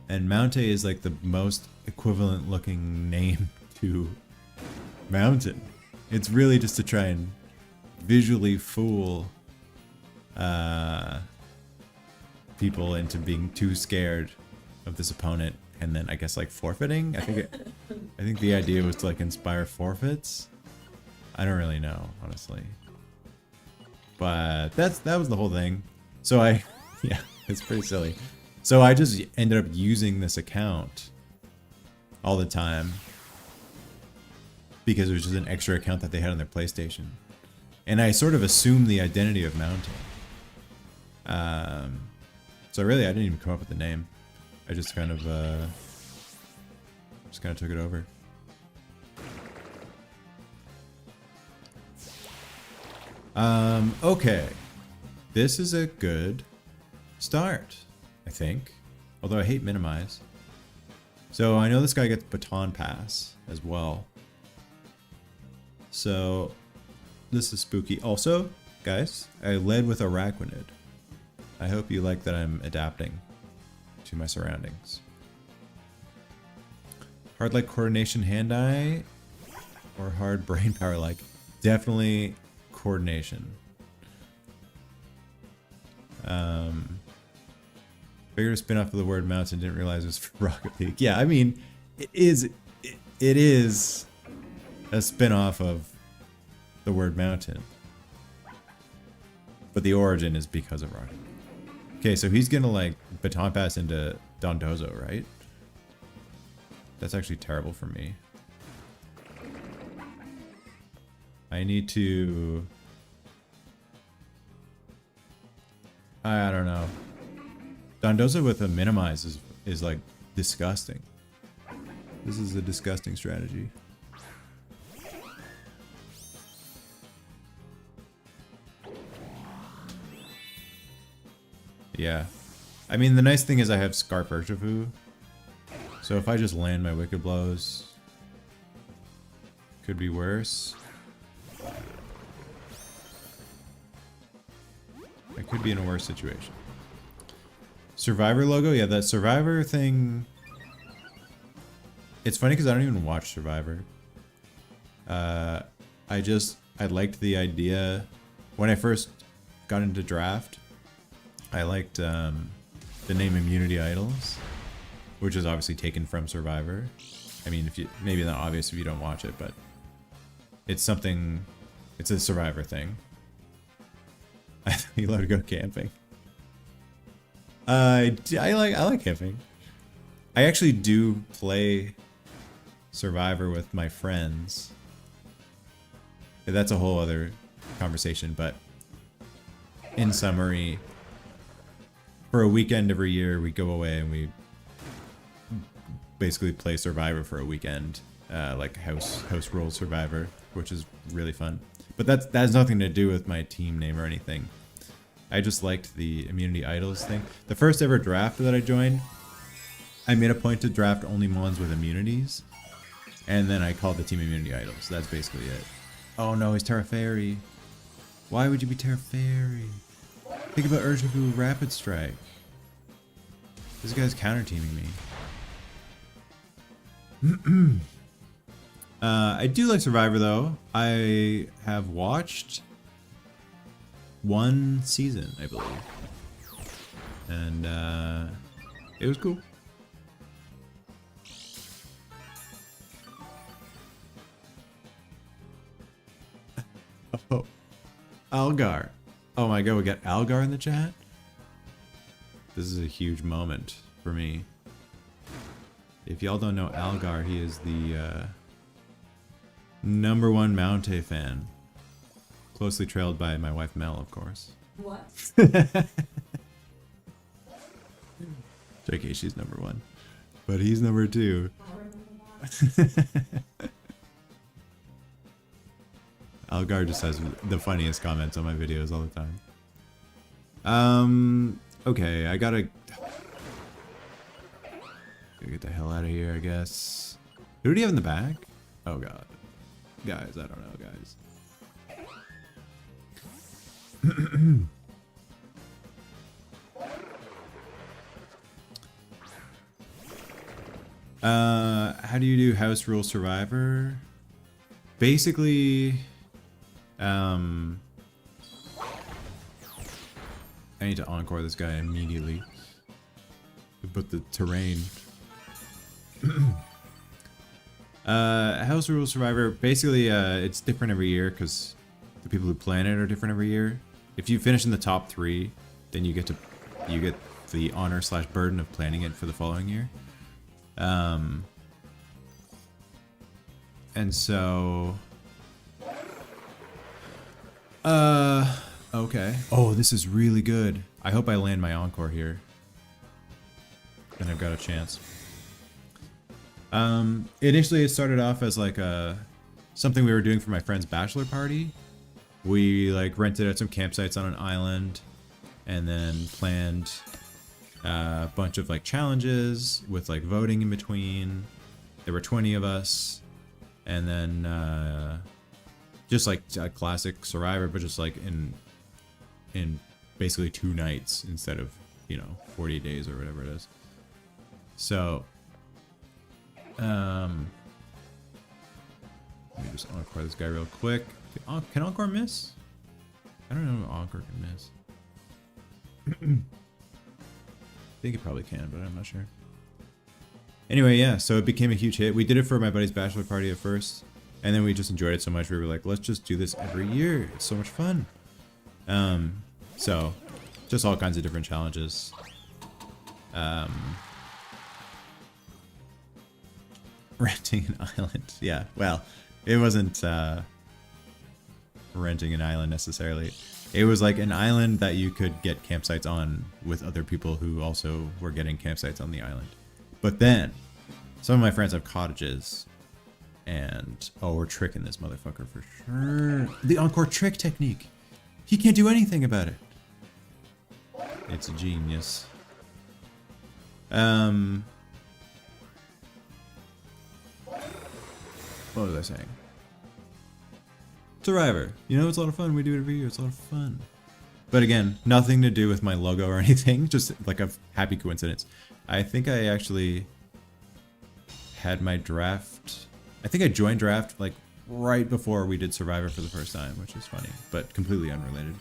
and Mount-A is like the most equivalent looking name to Mountain. It's really just to try and visually fool people into being too scared of this opponent, and then I guess like forfeiting. I think the idea was to like inspire forfeits. I don't really know, honestly, but that was the whole thing. So yeah, it's pretty silly. So I just ended up using this account all the time because it was just an extra account that they had on their PlayStation, and I sort of assumed the identity of Mountain. So really, I didn't even come up with the name. I just kind of took it over. Okay, this is a good start, I think. Although I hate minimize. So I know this guy gets baton pass as well. So this is spooky. Also, guys, I led with Araquanid. I hope you like that I'm adapting to my surroundings. Hard like coordination hand-eye or hard brain power like? Definitely coordination. Figured a spin-off of the word mountain, didn't realize it was for Rocket League. Yeah, I mean, it is a spin-off of the word mountain. But the origin is because of Rocket League. Okay, so he's gonna like baton pass into Dondozo, right? That's actually terrible for me. I need to... I don't know. Dondozo with a minimize is like disgusting. This is a disgusting strategy. Yeah. I mean, the nice thing is I have Scarp Urshifu. So if I just land my Wicked Blows, could be worse. I could be in a worse situation. Survivor logo? Yeah, that Survivor thing... It's funny because I don't even watch Survivor. I liked the idea... When I first got into Draft, I liked the name Immunity Idols, which is obviously taken from Survivor. I mean, maybe not obvious if you don't watch it, but it's something... It's a Survivor thing. You love to go camping. I like camping. I actually do play Survivor with my friends. That's a whole other conversation, but in summary, for a weekend every year, we go away and we basically play Survivor for a weekend, like house rule Survivor, which is really fun. But that has nothing to do with my team name or anything. I just liked the immunity idols thing. The first ever draft that I joined, I made a point to draft only ones with immunities, and then I called the team immunity idols. That's basically it. Oh no, he's Terra Fairy. Why would you be Terra Fairy? Think about Urshifu Rapid Strike. This guy's counter teaming me. I do like Survivor though. I have watched one season, I believe, and it was cool. Oh, Algar. Oh my god, we got Algar in the chat? This is a huge moment for me. If y'all don't know Algar, he is the #1 Mount-A fan. Closely trailed by my wife Mel, of course. What? JK, she's #1. But he's #2. Algar just has the funniest comments on my videos all the time. Okay, I gotta get the hell out of here, I guess. Who do you have in the back? Oh god. Guys, I don't know, guys. How do you do house rule Survivor? Basically, I need to encore this guy immediately. But the terrain. House rule Survivor, basically it's different every year because the people who plan it are different every year. If you finish in the top 3, then you get the honor / burden of planning it for the following year. And so okay. Oh, this is really good. I hope I land my encore here. Then I've got a chance. Initially it started off as like something we were doing for my friend's bachelor party. We like rented out some campsites on an island and then planned a bunch of like challenges with like voting in between. There were 20 of us, and then just like a classic Survivor, but just like in basically 2 nights instead of, 40 days or whatever it is. So let me just encore this guy real quick. Can encore miss? I don't know if encore can miss. I think it probably can, but I'm not sure. Anyway, yeah, so it became a huge hit. We did it for my buddy's bachelor party at first, and then we just enjoyed it so much we were like, let's just do this every year. It's so much fun. So just all kinds of different challenges. Renting an island. Yeah, well, it wasn't renting an island necessarily. It was like an island that you could get campsites on with other people who also were getting campsites on the island. But then, some of my friends have cottages, and we're tricking this motherfucker for sure. The encore trick technique. He can't do anything about it. It's a genius. What was I saying? Survivor. It's a lot of fun. We do it every year. It's a lot of fun. But again, nothing to do with my logo or anything. Just like a happy coincidence. I think I actually had my draft. I think I joined draft like right before we did Survivor for the first time, which is funny, but completely unrelated.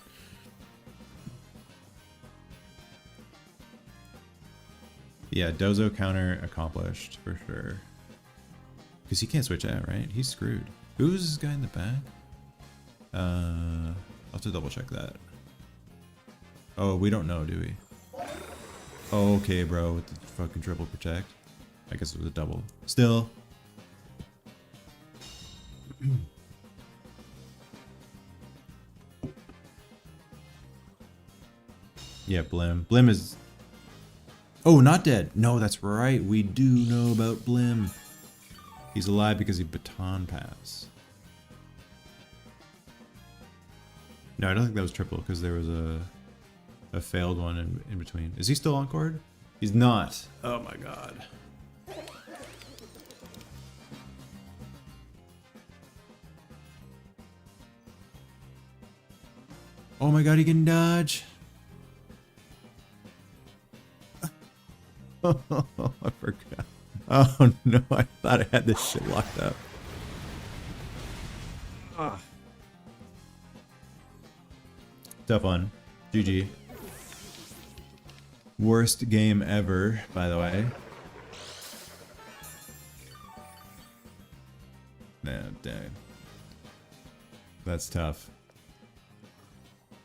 Yeah, Dozo counter accomplished for sure. Because he can't switch out, right? He's screwed. Who's this guy in the back? I'll have to double check that. Oh, we don't know, do we? Oh, okay, bro, with the fucking triple protect. I guess it was a double. Still. Yeah, Blim. Blim is... Oh, not dead. No, that's right. We do know about Blim. He's alive because he baton pass. No, I don't think that was triple because there was a failed one in between. Is he still on cord? He's not. Oh my god. Oh my god, he can dodge. Oh, I forgot. Oh no, I thought I had this shit locked up. Ah. Tough one. GG. Worst game ever, by the way. Nah, dang. That's tough.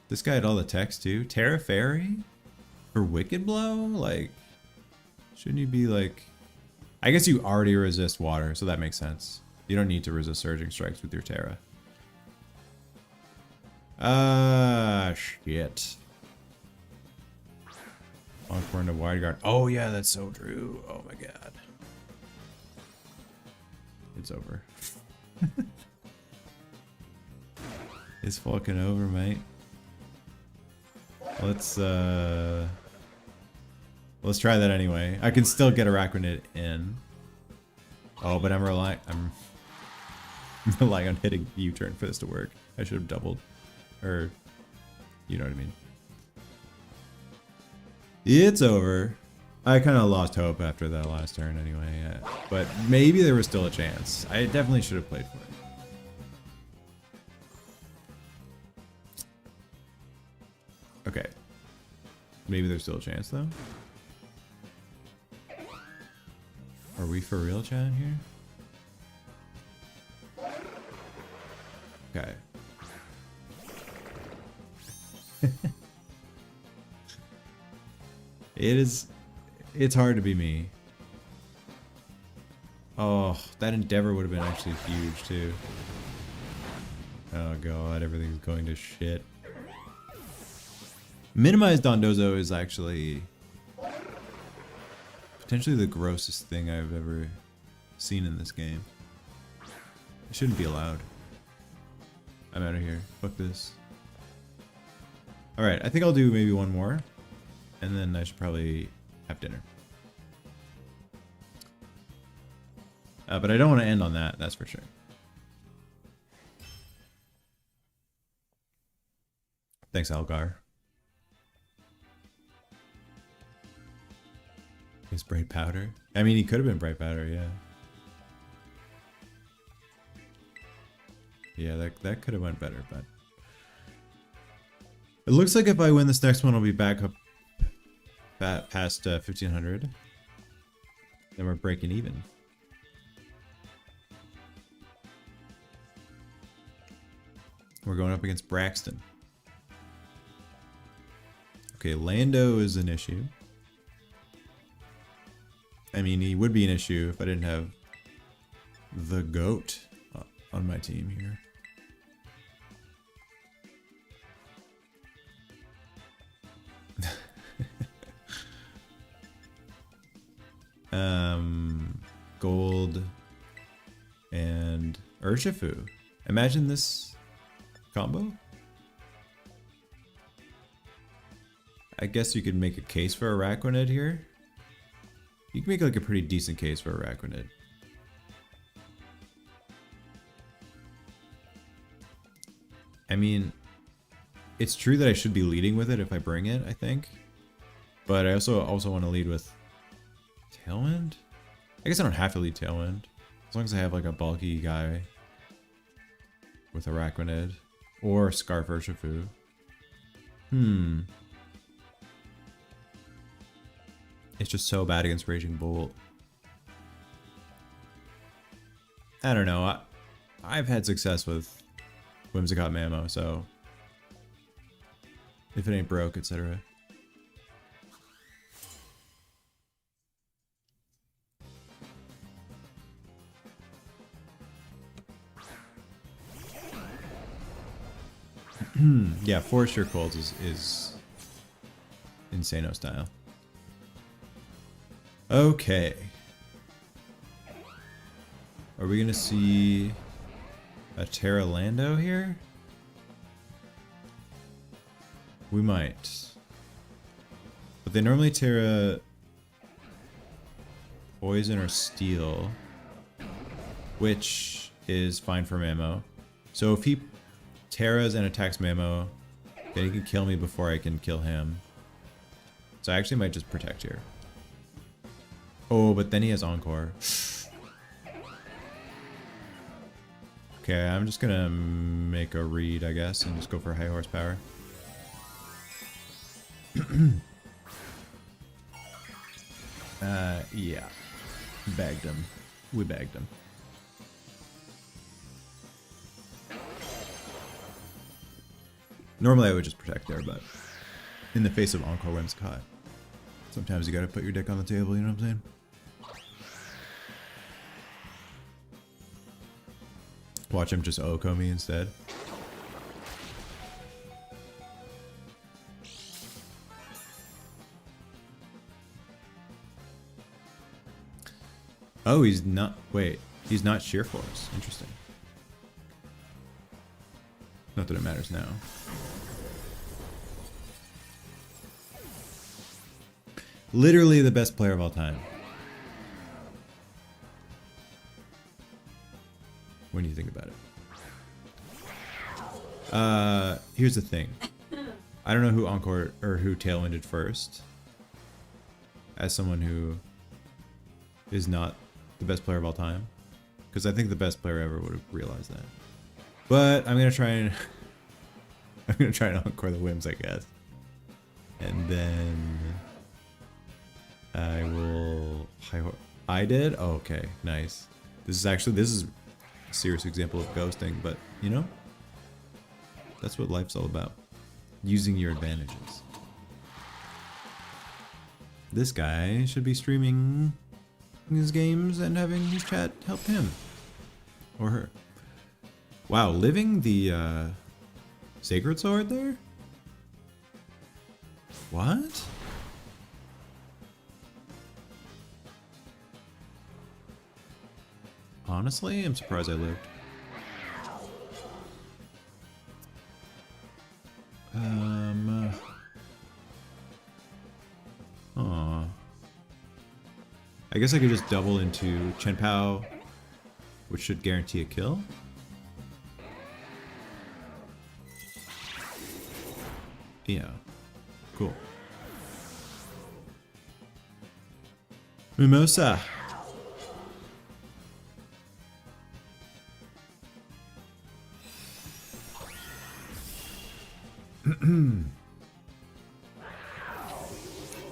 This guy had all the text too. Terra Fairy? For Wicked Blow? Like, shouldn't you be like... I guess you already resist water, so that makes sense. You don't need to resist Surging Strikes with your Terra. Ah, shit. Encore into Wide Guard. Oh yeah, that's so true. Oh my god. It's over. It's fucking over, mate. Let's try that anyway. I can still get Araquanid in. Oh, but I'm relying on hitting U-turn for this to work. I should have doubled. Or, you know what I mean. It's over. I kind of lost hope after that last turn anyway. But maybe there was still a chance. I definitely should have played for it. Okay. Maybe there's still a chance though. Are we for real, chat, here? Okay. It's hard to be me. Oh, that Endeavor would have been actually huge too. Oh god, everything's going to shit. Minimized Dondozo is actually potentially the grossest thing I've ever seen in this game. It shouldn't be allowed. I'm out of here. Fuck this. Alright, I think I'll do maybe one more. And then I should probably have dinner. But I don't want to end on that, that's for sure. Thanks, Algar. Is Bright Powder? I mean, he could have been Bright Powder, yeah. Yeah, that could have went better, but... It looks like if I win this next one, I'll be back up past 1500. Then we're breaking even. We're going up against Braxton. Okay, Lando is an issue. I mean, he would be an issue if I didn't have the GOAT on my team here. Gold and Urshifu. Imagine this combo. I guess you could make a case for Araquanid here. You can make like a pretty decent case for Araquanid. I mean, it's true that I should be leading with it if I bring it, I think. But I also want to lead with Tailwind? I guess I don't have to lead Tailwind. As long as I have like a bulky guy with Araquanid. Or Scarf Urshifu. It's just so bad against Raging Bolt. I don't know. I've had success with Whimsicott Mamo, so... If it ain't broke, etc. Yeah, Forest Your Colds is Insano style. Okay. Are we gonna see a Terra Lando here? We might. But they normally Terra Poison or Steel, which is fine for Mamo. So if he Terras and attacks Mamo, then he can kill me before I can kill him. So I actually might just protect here. Oh, but then he has Encore. Okay, I'm just gonna make a read, I guess, and just go for high horsepower. Yeah. Bagged him. We bagged him. Normally I would just protect there, but in the face of Encore Whimsicott, sometimes you gotta put your dick on the table, you know what I'm saying? Watch him just Oko me instead. Oh, he's not. Wait, he's not Sheer Force. Interesting. Not that it matters now. Literally the best player of all time. When you think about it. Here's the thing. I don't know who Encore or who Tailwinded first. As someone who is not the best player of all time. Because I think the best player ever would have realized that. But I'm gonna try and Encore the Whims, I guess. And then I will I did? Oh, okay, nice. This is a serious example of ghosting, but you know, that's what life's all about. Using your advantages. This guy should be streaming his games and having his chat help him. Or her. Wow, living the Sacred Sword there? What? Honestly, I'm surprised I lived. Aw. I guess I could just double into Chen Pao, which should guarantee a kill. Yeah. Cool. Mimosa.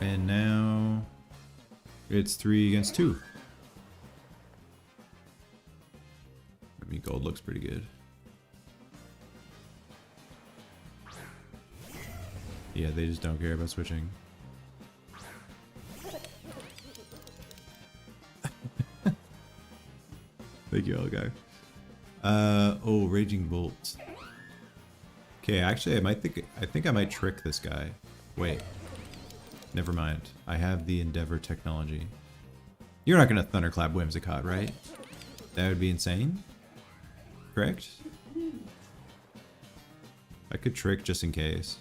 And now it's 3 against 2. I mean, gold looks pretty good. Yeah, they just don't care about switching. Thank you, guy. Oh, Raging Bolt. Okay, actually, I think I might trick this guy. Wait. Never mind. I have the Endeavor technology. You're not gonna Thunderclap Whimsicott, right? That would be insane. Correct? I could trick just in case.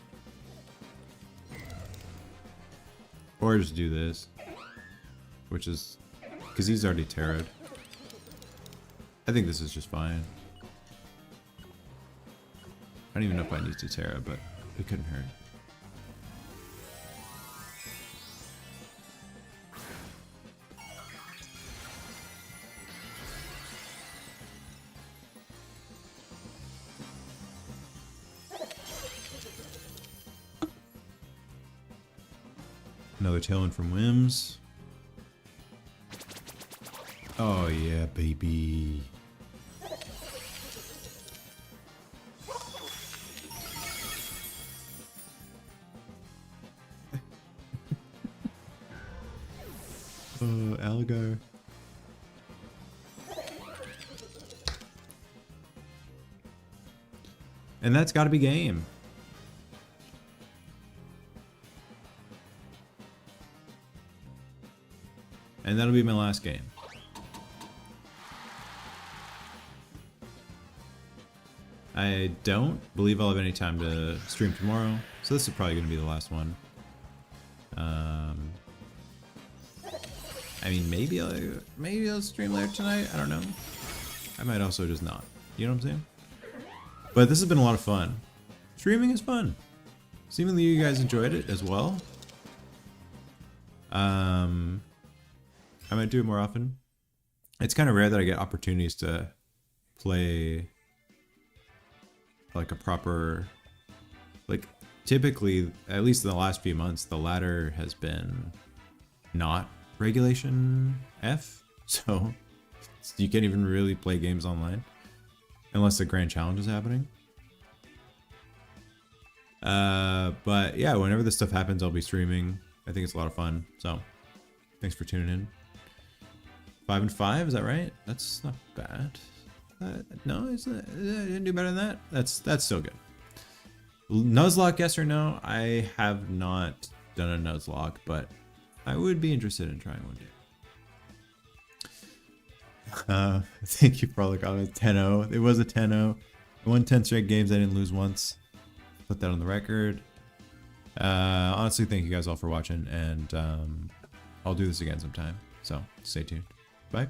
Or just do this. Which is... because he's already Terra'd. I think this is just fine. I don't even know if I need to Terra, but it couldn't hurt. Another Tailwind from Whims. Oh yeah, baby. Algar. And that's gotta be game. And that'll be my last game. I don't believe I'll have any time to stream tomorrow, so this is probably going to be the last one. I mean, maybe I'll stream later tonight. I don't know. I might also just not. You know what I'm saying? But this has been a lot of fun. Streaming is fun. Seemingly you guys enjoyed it as well. I might do it more often. It's kind of rare that I get opportunities to play like a proper, like typically, at least in the last few months, the ladder has been not regulation F, so you can't even really play games online unless the grand challenge is happening. But yeah, whenever this stuff happens, I'll be streaming. I think it's a lot of fun, so thanks for tuning in. 5 and 5, is that right? That's not bad. No, I didn't do better than that. That's still good. Nuzlocke, yes or no? I have not done a Nuzlocke, but I would be interested in trying one day. Thank you for all the comments. 10-0. It was a 10-0. I won 10 straight games. I didn't lose once. Put that on the record. Honestly, thank you guys all for watching, and I'll do this again sometime. So stay tuned. Bye.